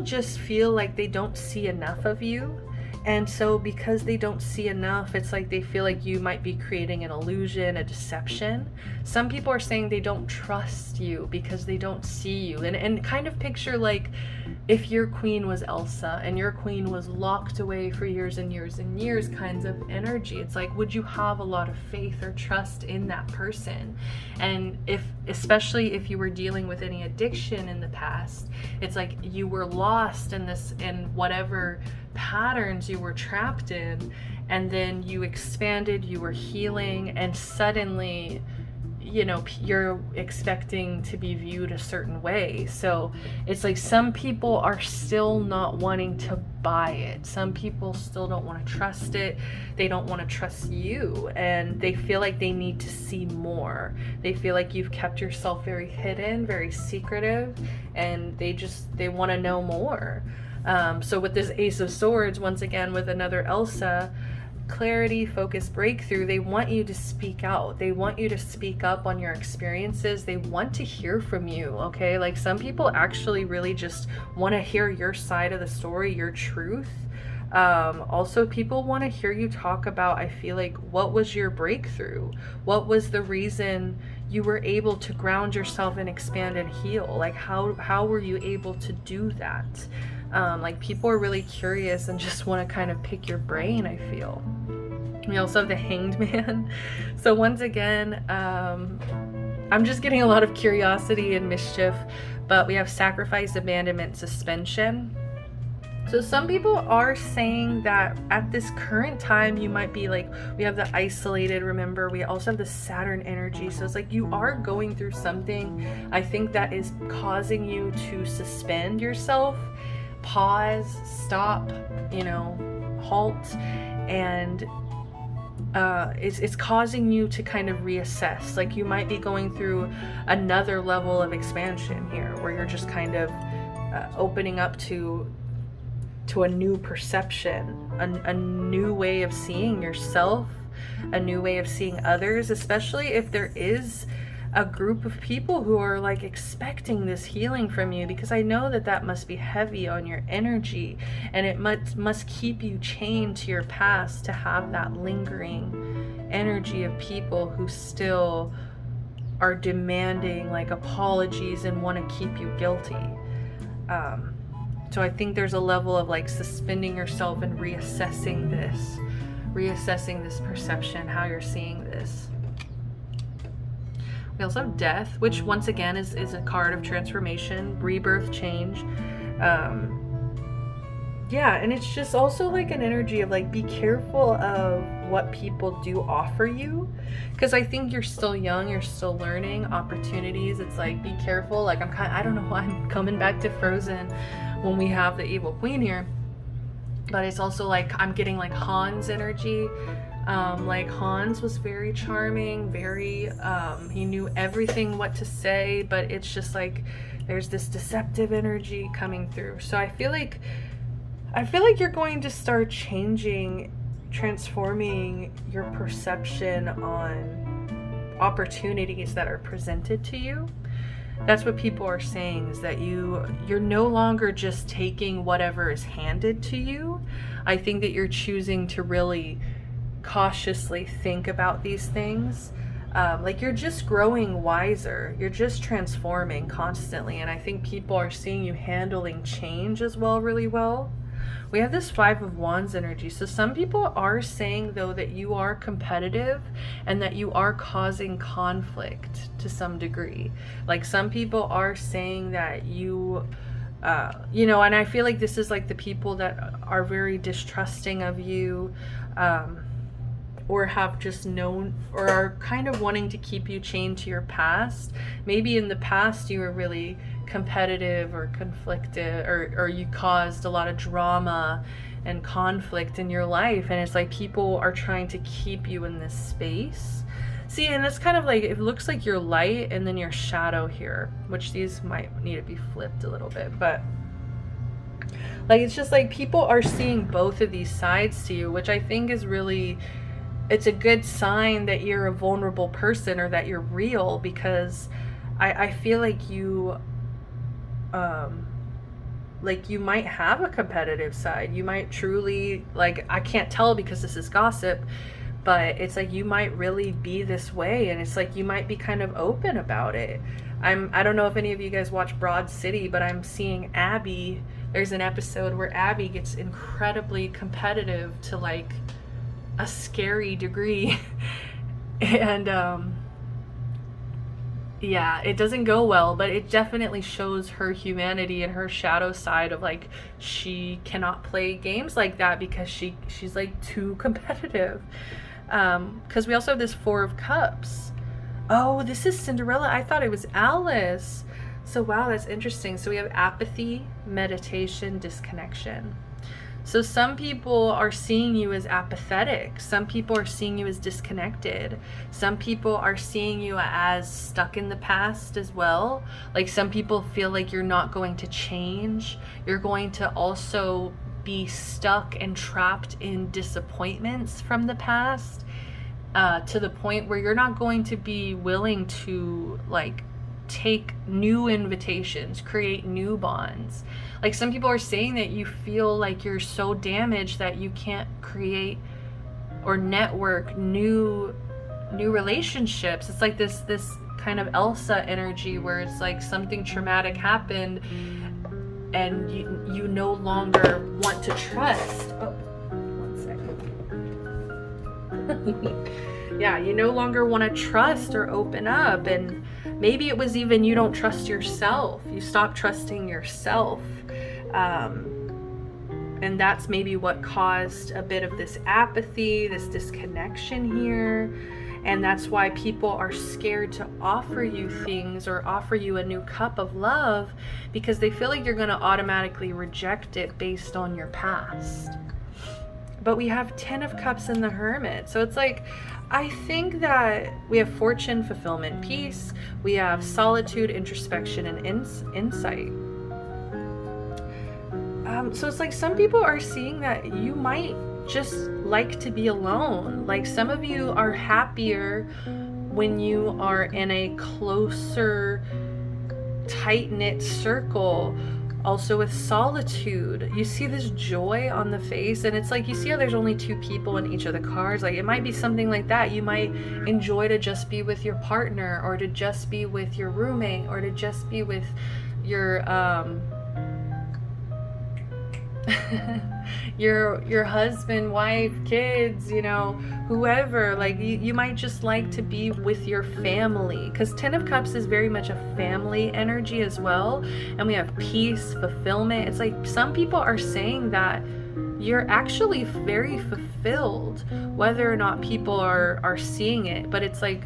[SPEAKER 3] just feel like they don't see enough of you. And so because they don't see enough, it's like they feel like you might be creating an illusion, a deception. Some people are saying they don't trust you because they don't see you. And kind of picture like if your queen was Elsa and your queen was locked away for years and years and years kinds of energy. It's like, would you have a lot of faith or trust in that person? And especially if you were dealing with any addiction in the past, it's like you were lost in whatever patterns you were trapped in, and then you expanded, you were healing, and suddenly, you know, you're expecting to be viewed a certain way. So it's like some people are still not wanting to buy it. Some people still don't want to trust it. They don't want to trust you, and they feel like they need to see more. They feel like you've kept yourself very hidden, very secretive, and they want to know more. So with this Ace of Swords, once again with another Elsa, clarity, focus, breakthrough, they want you to speak out. They want you to speak up on your experiences. They want to hear from you, okay? Like some people actually really just want to hear your side of the story, your truth. Also, people want to hear you talk about, I feel like, what was your breakthrough? What was the reason you were able to ground yourself and expand and heal? Like how were you able to do that? Like people are really curious and just want to kind of pick your brain, I feel. We also have the Hanged Man. So once again, I'm just getting a lot of curiosity and mischief, but we have sacrifice, abandonment, suspension. So some people are saying that at this current time, you might be like, we have the isolated, remember, we also have the Saturn energy. So it's like you are going through something, I think, that is causing you to suspend yourself, pause, stop, you know, halt, and it's causing you to kind of reassess. Like you might be going through another level of expansion here where you're just kind of opening up to a new perception, a new way of seeing yourself, a new way of seeing others, especially if there is a group of people who are like expecting this healing from you, because I know that that must be heavy on your energy, and it must keep you chained to your past to have that lingering energy of people who still are demanding like apologies and want to keep you guilty. So I think there's a level of like suspending yourself and reassessing this perception, how you're seeing this. We also have death, which once again is a card of transformation, rebirth, change. Yeah, and it's just also like an energy of like, be careful of what people do offer you, because I think you're still young, you're still learning opportunities. It's like, be careful. Like I don't know why I'm coming back to Frozen when we have the evil queen here, but it's also like I'm getting like Hans energy. Like Hans was very charming, very he knew everything what to say, but it's just like there's this deceptive energy coming through. So I feel like you're going to start changing, transforming your perception on opportunities that are presented to you. That's what people are saying, is that you're no longer just taking whatever is handed to you. I think that you're choosing to really cautiously think about these things. Like you're just growing wiser, you're just transforming constantly, and I think people are seeing you handling change as well really well. We have this 5 of Wands energy. So some people are saying though that you are competitive and that you are causing conflict to some degree. Like some people are saying that you know, and I feel like this is like the people that are very distrusting of you, or have just known, or are kind of wanting to keep you chained to your past. Maybe in the past you were really competitive or conflicted, or you caused a lot of drama and conflict in your life, and it's like people are trying to keep you in this space. See, and it's kind of like, it looks like your light and then your shadow here, which these might need to be flipped a little bit, but like it's just like people are seeing both of these sides to you, which I think is really, it's a good sign that you're a vulnerable person or that you're real, because I feel like you might have a competitive side. You might truly, like, I can't tell because this is gossip, but it's like you might really be this way, and it's like you might be kind of open about it. I don't know if any of you guys watch Broad City, but I'm seeing Abby. There's an episode where Abby gets incredibly competitive to like a scary degree. And yeah, it doesn't go well, but it definitely shows her humanity and her shadow side of like, she cannot play games like that because she's like too competitive. Because we also have this 4 of Cups. Oh, this is Cinderella. I thought it was Alice. So wow, that's interesting. So we have apathy, meditation, disconnection. So some people are seeing you as apathetic. Some people are seeing you as disconnected. Some people are seeing you as stuck in the past as well. Like some people feel like you're not going to change. You're going to also be stuck and trapped in disappointments from the past, to the point where you're not going to be willing to like take new invitations, create new bonds. Like some people are saying that you feel like you're so damaged that you can't create or network new relationships. It's like this kind of Elsa energy where it's like something traumatic happened and you no longer want to trust. Oh, 1 second. Yeah, you no longer want to trust or open up, and maybe it was even you don't trust yourself. You stop trusting yourself. And that's maybe what caused a bit of this apathy, this disconnection here. And that's why people are scared to offer you things or offer you a new cup of love, because they feel like you're going to automatically reject it based on your past. But we have 10 of Cups in the Hermit. So it's like, I think that we have fortune, fulfillment, peace. We have solitude, introspection, and insight. So it's like some people are seeing that you might just like to be alone. Like some of you are happier when you are in a closer, tight-knit circle. Also with solitude, you see this joy on the face, and it's like, you see how there's only 2 people in each of the cards. Like, it might be something like that. You might enjoy to just be with your partner, or to just be with your roommate, or to just be with your your husband, wife, kids, you know, whoever. Like, you might just like to be with your family, because 10 of Cups is very much a family energy as well. And we have peace, fulfillment. It's like some people are saying that you're actually very fulfilled, whether or not people are seeing it. But it's like,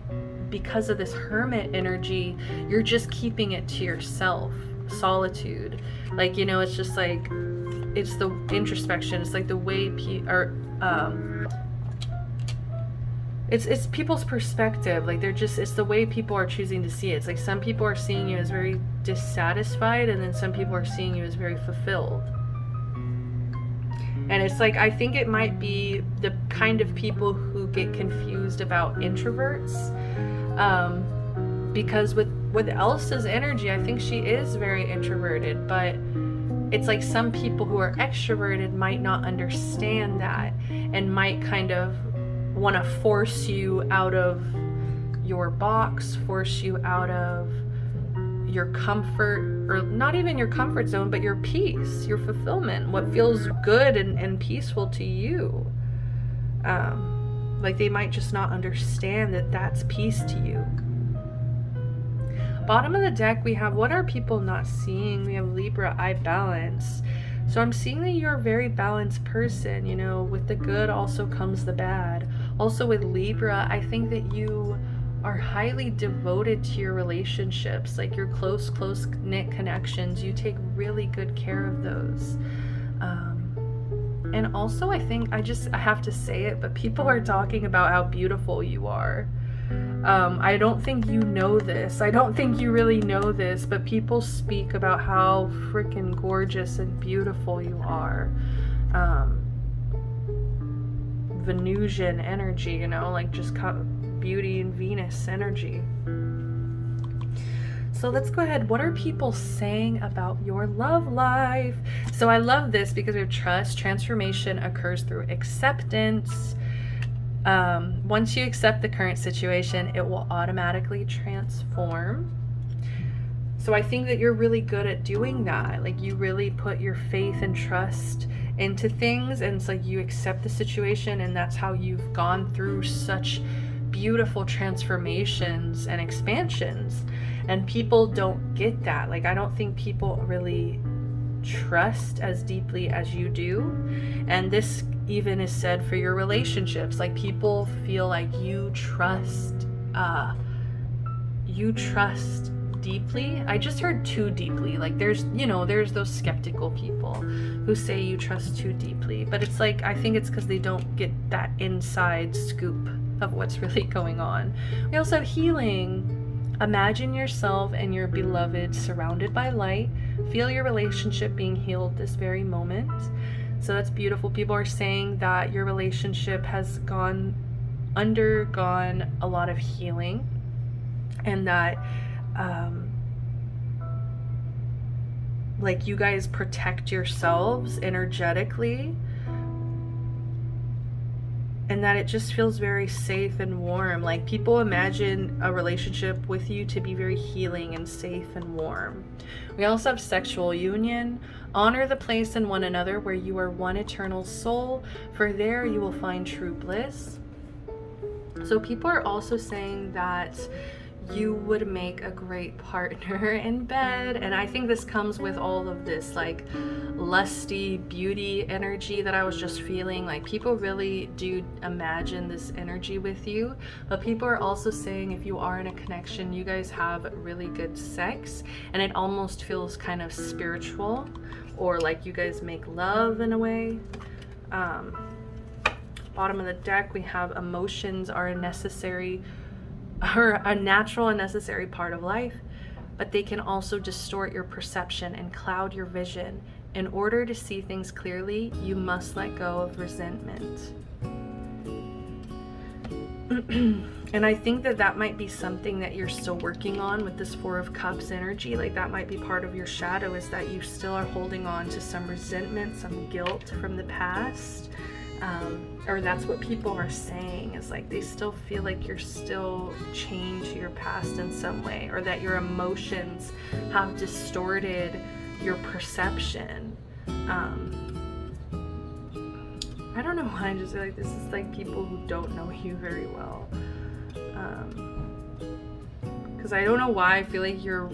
[SPEAKER 3] because of this hermit energy, you're just keeping it to yourself. Solitude, like, you know, it's just like, it's the introspection. It's like the way it's people's perspective. Like, they're just, it's the way people are choosing to see it. It's like some people are seeing you as very dissatisfied, and then some people are seeing you as very fulfilled. And it's like, I think it might be the kind of people who get confused about introverts, because with Elsa's energy, I think she is very introverted, but it's like some people who are extroverted might not understand that, and might kind of want to force you out of your box, force you out of your comfort, or not even your comfort zone, but your peace, your fulfillment, what feels good and peaceful to you. Like, they might just not understand that that's peace to you. Bottom of the deck, we have, what are people not seeing? We have Libra, I balance. So I'm seeing that you're a very balanced person. You know, with the good also comes the bad. Also with Libra, I think that you are highly devoted to your relationships, like your close knit connections. You take really good care of those. And also, I think, I have to say it, but people are talking about how beautiful you are. I don't think you know this. I don't think you really know this, but people speak about how freaking gorgeous and beautiful you are. Venusian energy, you know, like just beauty and Venus energy. So let's go ahead. What are people saying about your love life? So I love this because we have trust. Transformation occurs through acceptance. Once you accept the current situation, it will automatically transform. So I think that you're really good at doing that. Like, you really put your faith and trust into things, and it's like you accept the situation, and that's how you've gone through such beautiful transformations and expansions. And people don't get that. Like, I don't think people really trust as deeply as you do. And this even is said for your relationships. Like, people feel like you trust deeply. I just heard too deeply. Like, there's those skeptical people who say you trust too deeply, but it's like, I think it's because they don't get that inside scoop of what's really going on. We also have healing. Imagine yourself and your beloved surrounded by light. Feel your relationship being healed this very moment. So that's beautiful. People are saying that your relationship has undergone a lot of healing, and that like, you guys protect yourselves energetically, and that it just feels very safe and warm. Like, people imagine a relationship with you to be very healing and safe and warm. We also have sexual union. Honor the place in one another where you are one eternal soul, for there you will find true bliss. So people are also saying that you would make a great partner in bed. And I think this comes with all of this, like, lusty beauty energy that I was just feeling. Like, people really do imagine this energy with you. But people are also saying, if you are in a connection, you guys have really good sex, and it almost feels kind of spiritual, or like you guys make love in a way. Bottom of the deck, we have emotions are a natural and necessary part of life, but they can also distort your perception and cloud your vision. In order to see things clearly, you must let go of resentment. And I think that that might be something that you're still working on with this Four of Cups energy. Like that might be part of your shadow, is that you still are holding on to some resentment, some guilt from the past. Or that's what people are saying, is like they still feel like you're still chained to your past in some way, or that your emotions have distorted your perception. I don't know why I just feel like this is like people who don't know you very well. Because I don't know why I feel like your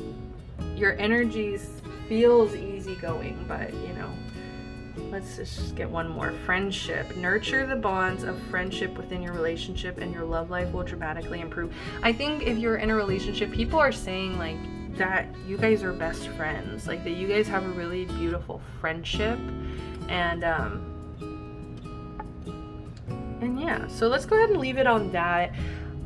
[SPEAKER 3] energies feels easygoing, but you know, let's just get one more. Friendship. Nurture the bonds of friendship within your relationship, and your love life will dramatically improve. I think if you're in a relationship, people are saying like that you guys are best friends, like that you guys have a really beautiful friendship, and yeah, so let's go ahead and leave it on that.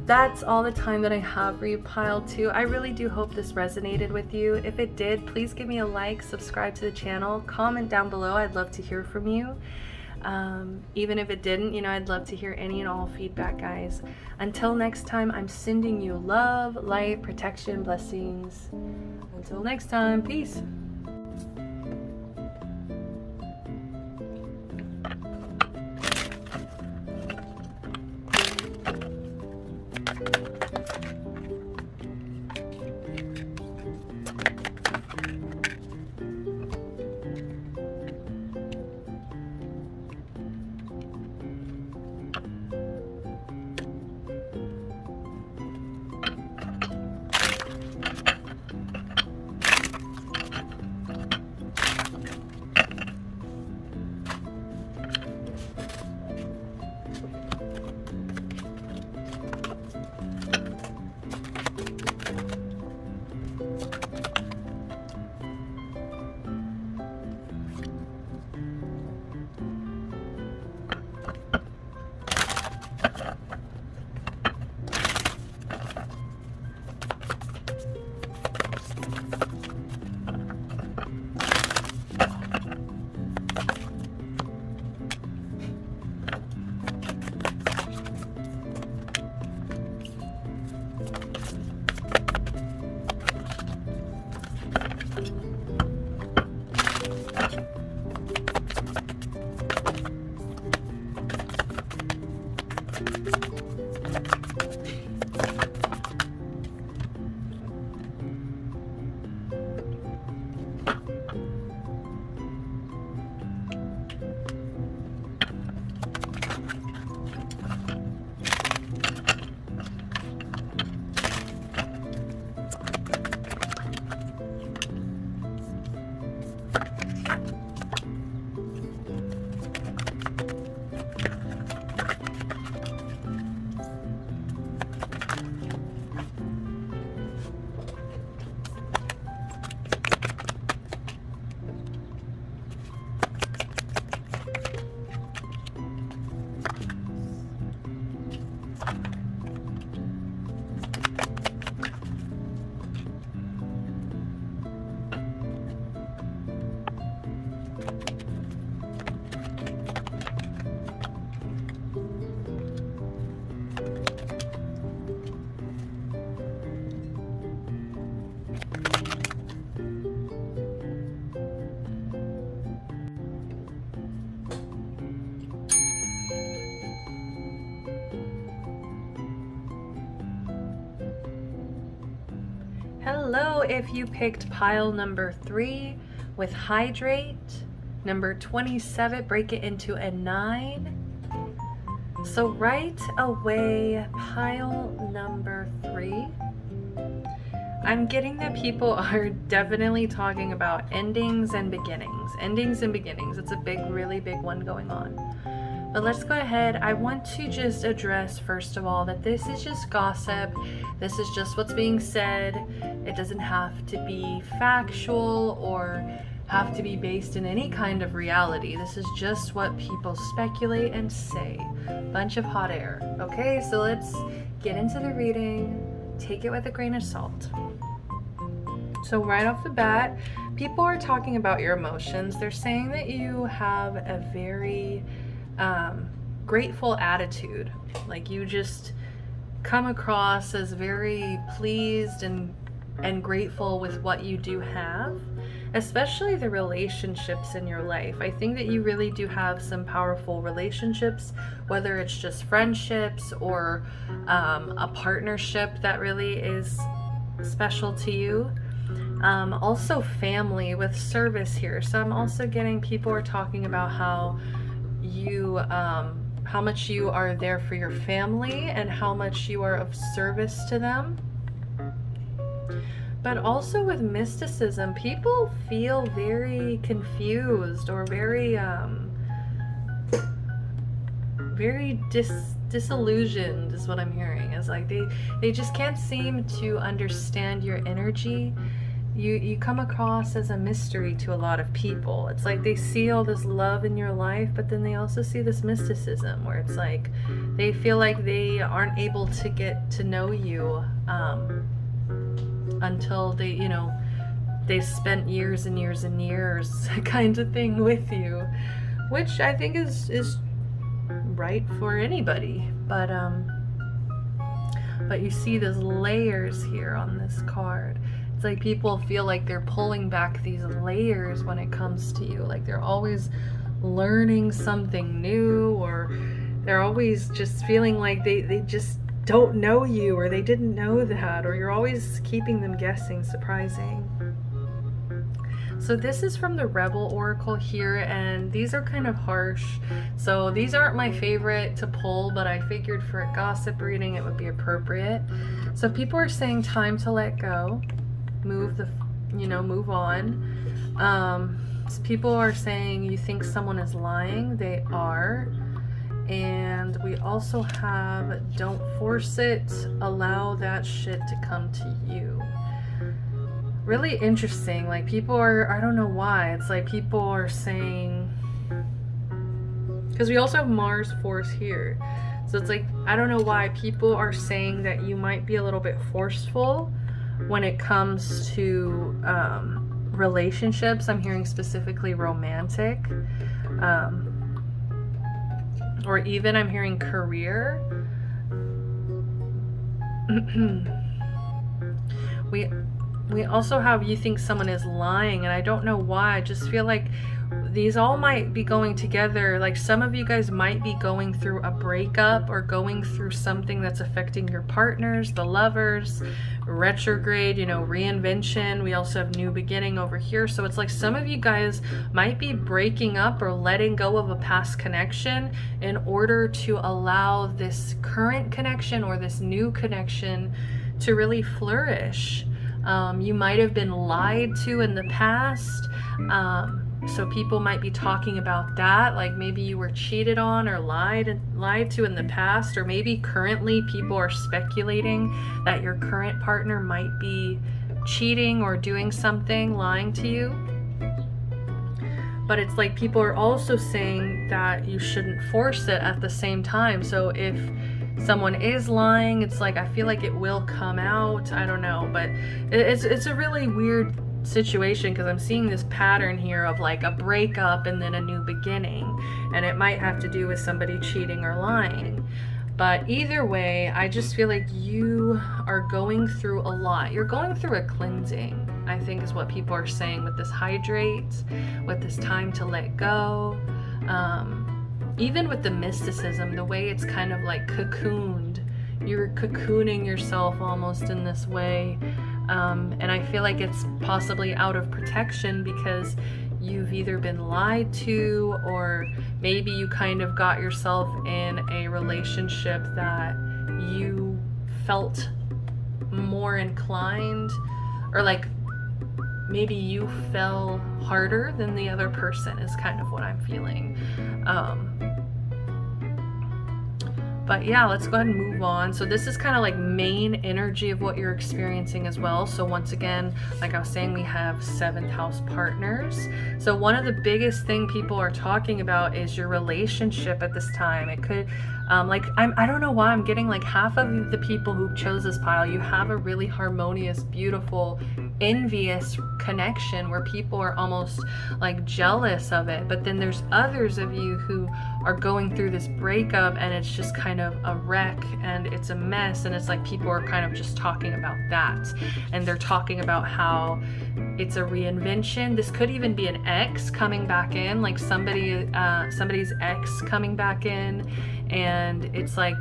[SPEAKER 3] That's all the time that I have for you, Pile 2. I really do hope this resonated with you. If it did, please give me a like, subscribe to the channel, comment down below. I'd love to hear from you. Even if it didn't, you know, I'd love to hear any and all feedback, guys. Until next time, I'm sending you love, light, protection, blessings. Until next time, peace. Hello, if you picked pile number 3 with hydrate, number 27, break it into a 9. So right away, pile number 3. I'm getting that people are definitely talking about endings and beginnings. Endings and beginnings. It's a big, really big one going on. But let's go ahead. I want to just address, first of all, that this is just gossip. This is just what's being said. It doesn't have to be factual or have to be based in any kind of reality. This is just what people speculate and say. Bunch of hot air. Okay, so let's get into the reading. Take it with a grain of salt. So right off the bat, people are talking about your emotions. They're saying that you have a very grateful attitude. Like you just come across as very pleased and grateful with what you do have, especially the relationships in your life. I think that you really do have some powerful relationships, whether it's just friendships or a partnership that really is special to you. Also family with service here. So I'm also getting people are talking about how you how much you are there for your family and how much you are of service to them. But also with mysticism, people feel very confused or very disillusioned is what I'm hearing. It's like they just can't seem to understand your energy. You come across as a mystery to a lot of people. It's like they see all this love in your life, but then they also see this mysticism where it's like they feel like they aren't able to get to know you until they've spent years and years and years kind of thing with you, which I think is right for anybody. But you see there's layers here on this card. It's like people feel like they're pulling back these layers when it comes to you. Like they're always learning something new, or they're always just feeling like they just don't know you, or they didn't know that, or you're always keeping them guessing, surprising. So this is from the Rebel Oracle here, and these are kind of harsh. So these aren't my favorite to pull, but I figured for a gossip reading it would be appropriate. So people are saying time to let go. Move on. So people are saying you think someone is lying. They are. And we also have don't force it, allow that shit to come to you. Really interesting. Like people are, I don't know why, it's like people are saying, because we also have Mars force here, so it's like I don't know why people are saying that you might be a little bit forceful when it comes to relationships. I'm hearing specifically romantic, or even I'm hearing career. We also have you think someone is lying, and I don't know why. I just feel like these all might be going together. Like some of you guys might be going through a breakup or going through something that's affecting your partners, the lovers, retrograde, reinvention. We also have new beginning over here. So it's like some of you guys might be breaking up or letting go of a past connection in order to allow this current connection or this new connection to really flourish. You might have been lied to in the past. So people might be talking about that, like maybe you were cheated on or lied to in the past, or maybe currently people are speculating that your current partner might be cheating or doing something, lying to you. But it's like people are also saying that you shouldn't force it at the same time. So if someone is lying, it's like I feel like it will come out. I don't know, but it's a really weird situation because I'm seeing this pattern here of like a breakup and then a new beginning, and it might have to do with somebody cheating or lying. But either way, I just feel like you are going through a lot. You're going through a cleansing, I think is what people are saying with this hydrate, with this time to let go. Even with the mysticism, the way it's kind of like cocooned, you're cocooning yourself almost in this way. And I feel like it's possibly out of protection because you've either been lied to, or maybe you kind of got yourself in a relationship that you felt more inclined, or like maybe you fell harder than the other person is kind of what I'm feeling. But yeah, let's go ahead and move on. So this is kind of like main energy of what you're experiencing as well. So once again, like I was saying, we have 7th house partners. So one of the biggest thing people are talking about is your relationship at this time. It could, I don't know why I'm getting like half of the people who chose this pile, you have a really harmonious, beautiful, envious connection where people are almost like jealous of it. But then there's others of you who are going through this breakup and it's just kind of a wreck and it's a mess, and it's like people are kind of just talking about that, and they're talking about how it's a reinvention. This could even be an ex coming back in, like somebody's ex coming back in, and it's like,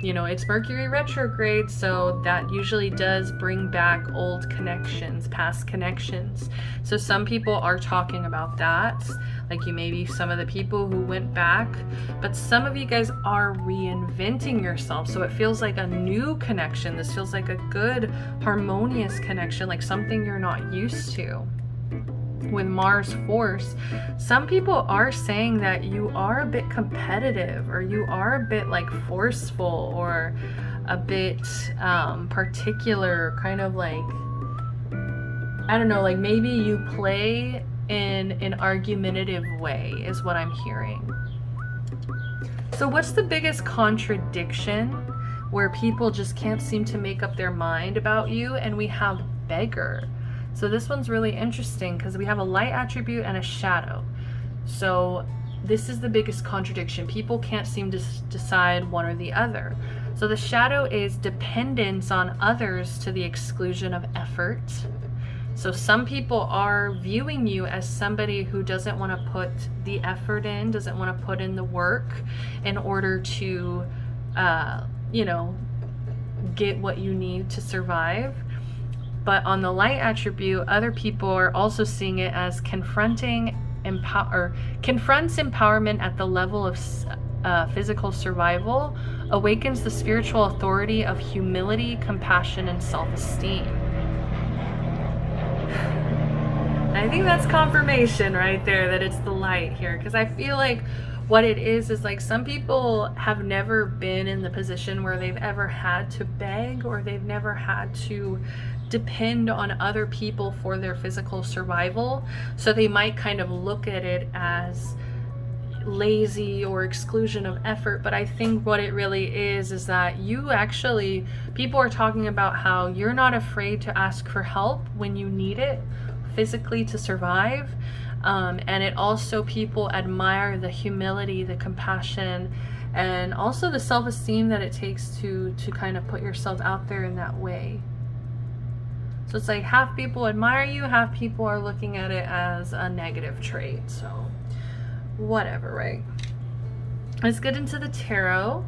[SPEAKER 3] you know, it's Mercury retrograde, so that usually does bring back old connections, past connections. So some people are talking about that, like you maybe some of the people who went back, but some of you guys are reinventing yourself, so it feels like a new connection. This feels like a good, harmonious connection, like something you're not used to. With Mars force, some people are saying that you are a bit competitive, or you are a bit like forceful, or a bit particular, kind of like, I don't know, like maybe you play in an argumentative way is what I'm hearing. So what's the biggest contradiction where people just can't seem to make up their mind about you? And we have beggar. So this one's really interesting because we have a light attribute and a shadow. So this is the biggest contradiction. People can't seem to decide one or the other. So the shadow is dependence on others to the exclusion of effort. So some people are viewing you as somebody who doesn't want to put the effort in, doesn't want to put in the work in order to, get what you need to survive. But on the light attribute, other people are also seeing it as confronts empowerment at the level of physical survival, awakens the spiritual authority of humility, compassion, and self-esteem. I think that's confirmation right there that it's the light here, because I feel like what it is like some people have never been in the position where they've ever had to beg, or they've never had to depend on other people for their physical survival. So they might kind of look at it as lazy or exclusion of effort. But I think what it really is that you actually, people are talking about how you're not afraid to ask for help when you need it physically to survive. And it also, people admire the humility, the compassion, and also the self-esteem that it takes to kind of put yourself out there in that way. So it's like half people admire you, half people are looking at it as a negative trait. So whatever, right? Let's get into the tarot.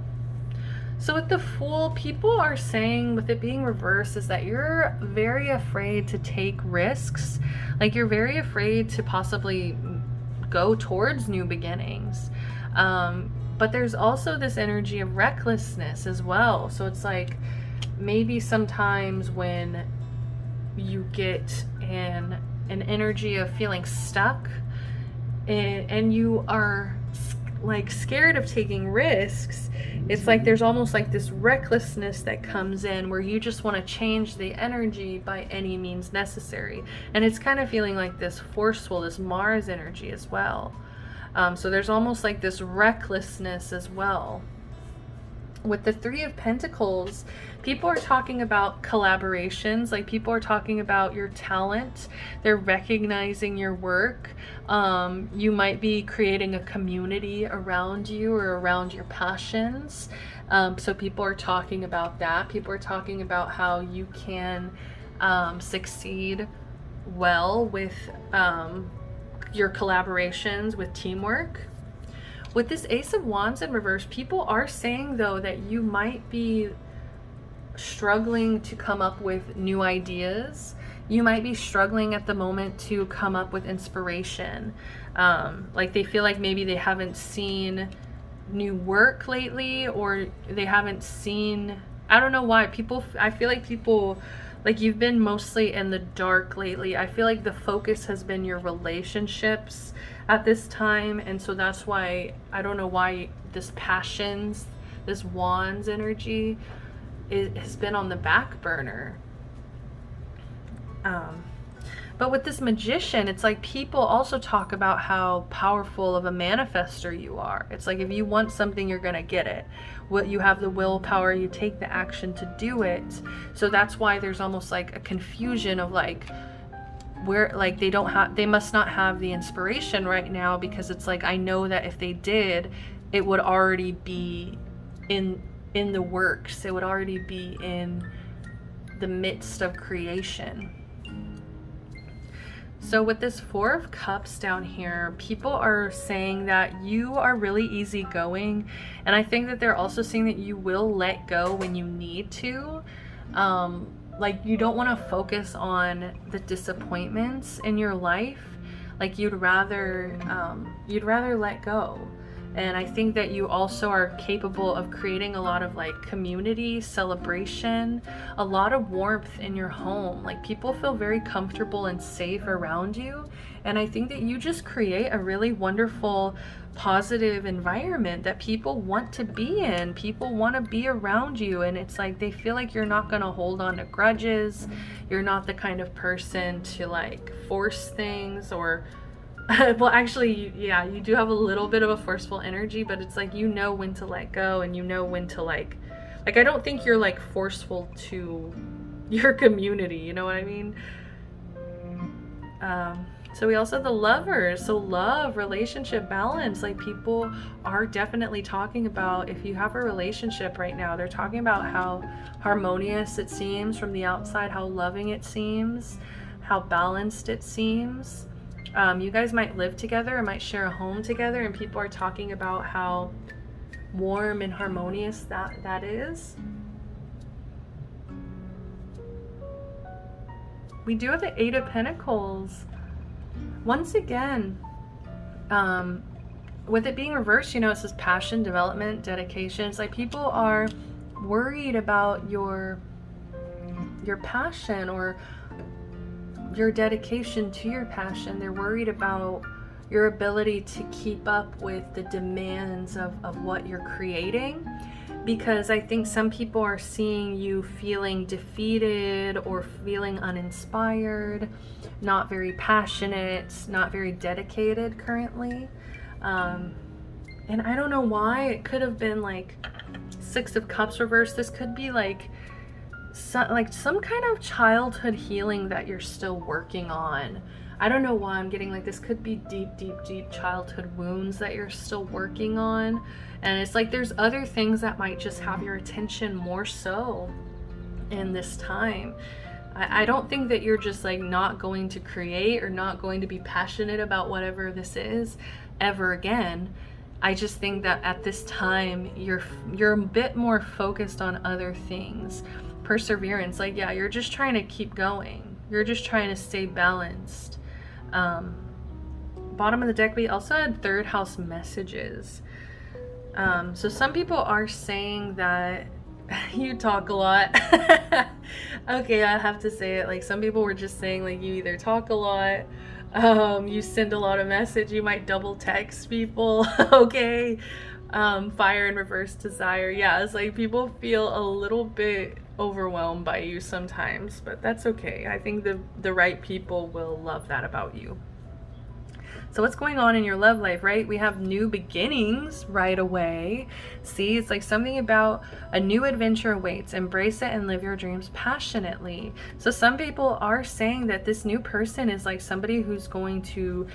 [SPEAKER 3] So with the Fool, people are saying, with it being reversed, is that you're very afraid to take risks. Like you're very afraid to possibly go towards new beginnings. But there's also this energy of recklessness as well. So it's like maybe sometimes when you get an energy of feeling stuck and you are like scared of taking risks, it's like there's almost like this recklessness that comes in where you just want to change the energy by any means necessary. And it's kind of feeling like this forceful, this Mars energy as well. So there's almost like this recklessness as well. With the Three of Pentacles, people are talking about collaborations, like people are talking about your talent. They're recognizing your work. You might be creating a community around you or around your passions. So people are talking about that. People are talking about how you can succeed well with your collaborations, with teamwork. With this Ace of Wands in reverse, people are saying though that you might be struggling to come up with new ideas. You might be struggling at the moment to come up with inspiration. Like they feel like maybe they haven't seen new work lately, or they haven't seen, I don't know why. I feel like people, like you've been mostly in the dark lately. I feel like the focus has been your relationships at this time, and so that's why, I don't know why this passions, this Wands energy has been on the back burner. But with this Magician, it's like people also talk about how powerful of a manifester you are. It's like if you want something, you're going to get it. You have the willpower, you take the action to do it. So that's why there's almost like a confusion of like, where like they must not have the inspiration right now, because it's like I know that if they did, it would already be in the works. It would already be in the midst of creation. So with this Four of Cups down here, people are saying that you are really easygoing, and I think that they're also saying that you will let go when you need to. Like you don't want to focus on the disappointments in your life. Like you'd rather let go. And I think that you also are capable of creating a lot of like community, celebration, a lot of warmth in your home. Like people feel very comfortable and safe around you. And I think that you just create a really wonderful, positive environment that people want to be in. People want to be around you. And it's like they feel like you're not going to hold on to grudges. You're not the kind of person to like force things or well, actually, yeah, you do have a little bit of a forceful energy, but it's like you know when to let go, and you know when to like I don't think you're like forceful to your community, you know what I mean? So we also have the Lovers. So love, relationship, balance. Like people are definitely talking about, if you have a relationship right now, they're talking about how harmonious it seems from the outside, how loving it seems, how balanced it seems. You guys might live together or might share a home together, and people are talking about how warm and harmonious that is. We do have the Eight of Pentacles. Once again, with it being reversed, you know, it says passion, development, dedication. It's like people are worried about your passion or your dedication to your passion. They're worried about your ability to keep up with the demands of what you're creating, because I think some people are seeing you feeling defeated or feeling uninspired, not very passionate, not very dedicated currently. And I don't know why. It could have been like Six of Cups reversed. This could be like some kind of childhood healing that you're still working on. I don't know why I'm getting like this could be deep childhood wounds that you're still working on. And it's like there's other things that might just have your attention more so in this time. I don't think that you're just like not going to create or not going to be passionate about whatever this is ever again. I just think that at this time you're a bit more focused on other things. Perseverance, like yeah, you're just trying to keep going. You're just trying to stay balanced. Bottom of the deck, we also had third house messages. So some people are saying that you talk a lot. Okay, I have to say it. Like some people were just saying like you either talk a lot, you send a lot of message, you might double text people. Okay. Fire and reverse desire. Yeah, it's like people feel a little bit overwhelmed by you sometimes, but that's okay. I think the right people will love that about you. So what's going on in your love life, right? We have new beginnings right away. See, it's like something about a new adventure awaits. Embrace it and live your dreams passionately. So some people are saying that this new person is like somebody who's going to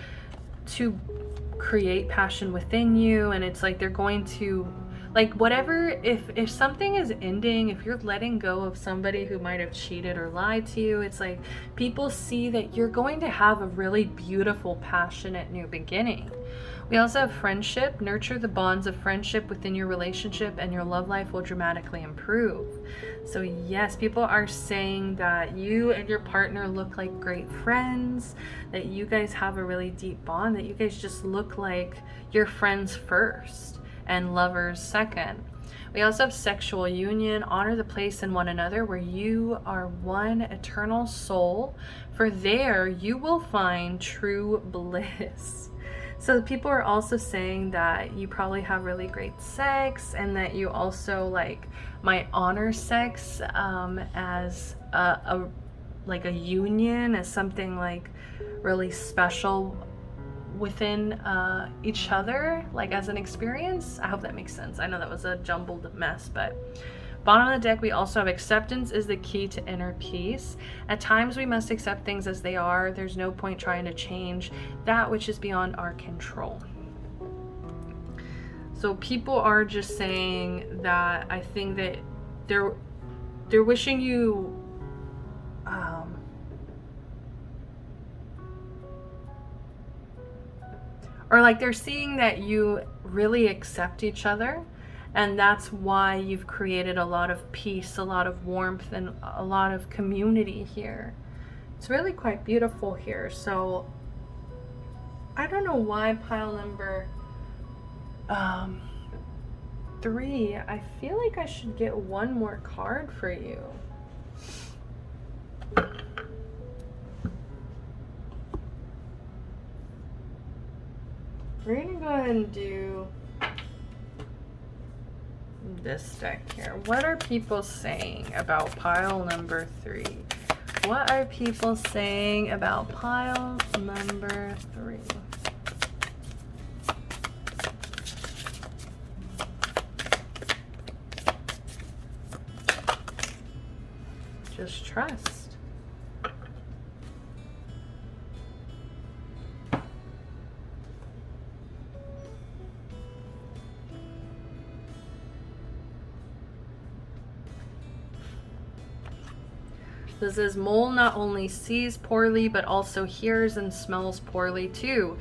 [SPEAKER 3] create passion within you, and it's like they're going to like whatever, if something is ending, if you're letting go of somebody who might have cheated or lied to you, it's like people see that you're going to have a really beautiful, passionate new beginning. We also have friendship. Nurture the bonds of friendship within your relationship and your love life will dramatically improve. So yes, people are saying that you and your partner look like great friends, that you guys have a really deep bond, that you guys just look like you're friends first and lovers second. We also have sexual union. Honor the place in one another where you are one eternal soul, for there you will find true bliss. So people are also saying that you probably have really great sex, and that you also like might honor sex as like a union, as something like really special within each other, like as an experience. I hope that makes sense. I know that was a jumbled mess, but bottom of the deck, we also have acceptance is the key to inner peace. At times we must accept things as they are. There's no point trying to change that which is beyond our control. So people are just saying that, I think that they're wishing you or like they're seeing that you really accept each other, and that's why you've created a lot of peace, a lot of warmth, and a lot of community here. It's really quite beautiful here. So I don't know why pile number 3, I feel like I should get one more card for you. We're gonna go ahead and do this deck here. What are people saying about pile number 3? What are people saying about pile number 3? Just trust. This is Mole not only sees poorly, but also hears and smells poorly too.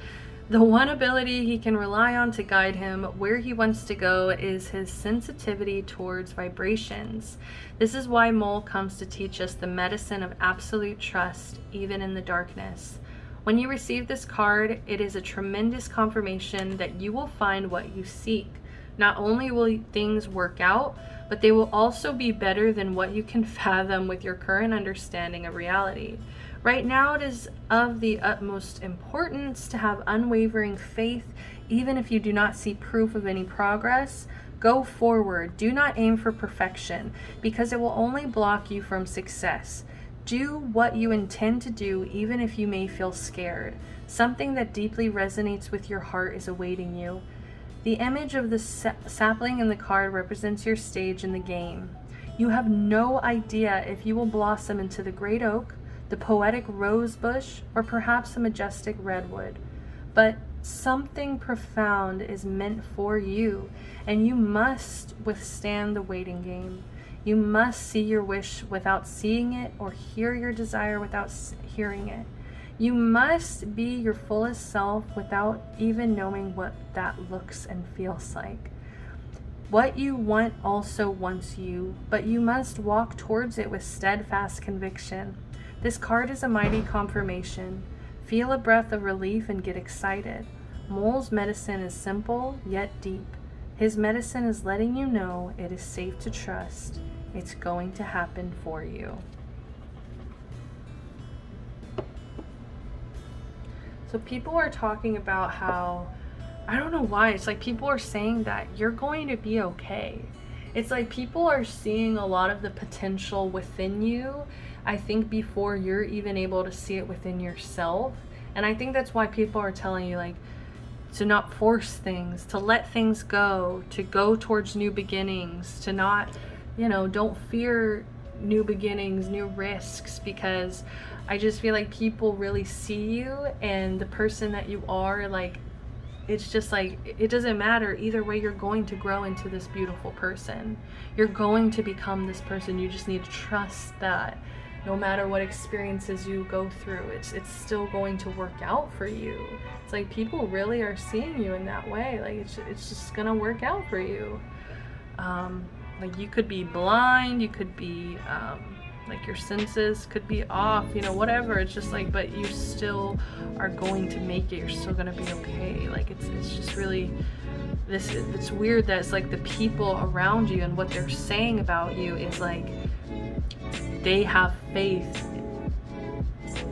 [SPEAKER 3] The one ability he can rely on to guide him where he wants to go is his sensitivity towards vibrations. This is why Mole comes to teach us the medicine of absolute trust, even in the darkness. When you receive this card, it is a tremendous confirmation that you will find what you seek. Not only will things work out, but they will also be better than what you can fathom with your current understanding of reality. Right now, it is of the utmost importance to have unwavering faith, even if you do not see proof of any progress. Go forward. Do not aim for perfection, because it will only block you from success. Do what you intend to do, even if you may feel scared. Something that deeply resonates with your heart is awaiting you. The image of the sapling in the card represents your stage in the game. You have no idea if you will blossom into the great oak, the poetic rose bush, or perhaps a majestic redwood. But something profound is meant for you, and you must withstand the waiting game. You must see your wish without seeing it, or hear your desire without hearing it. You must be your fullest self without even knowing what that looks and feels like. What you want also wants you, but you must walk towards it with steadfast conviction. This card is a mighty confirmation. Feel a breath of relief and get excited. Mole's medicine is simple yet deep. His medicine is letting you know it is safe to trust. It's going to happen for you. So people are talking about how, I don't know why, it's like people are saying that you're going to be okay. It's like people are seeing a lot of the potential within you, I think, before you're even able to see it within yourself. And I think that's why people are telling you, like, to not force things, to let things go, to go towards new beginnings, to not, don't fear new beginnings, new risks, because I just feel like people really see you and the person that you are. Like, it's just like, it doesn't matter. Either way, you're going to grow into this beautiful person. You're going to become this person. You just need to trust that no matter what experiences you go through, it's still going to work out for you. It's like people really are seeing you in that way. Like, it's just gonna work out for you. Like, you could be blind, you could be like your senses could be off, whatever. It's just like, but you still are going to make it. You're still gonna be okay. Like, it's just really it's weird that it's like the people around you and what they're saying about you is like they have faith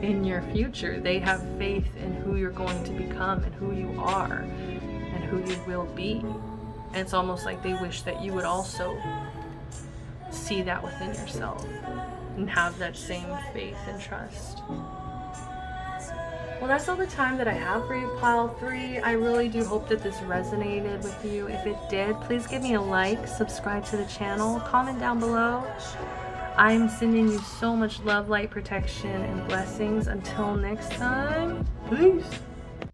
[SPEAKER 3] in your future. They have faith in who you're going to become and who you are and who you will be. And it's almost like they wish that you would also see that within yourself and have that same faith and trust. Well, that's all the time that I have for you, Pile 3. I really do hope that this resonated with you. If it did, please give me a like, subscribe to the channel, comment down below. I'm sending you so much love, light, protection, and blessings. Until next time, peace.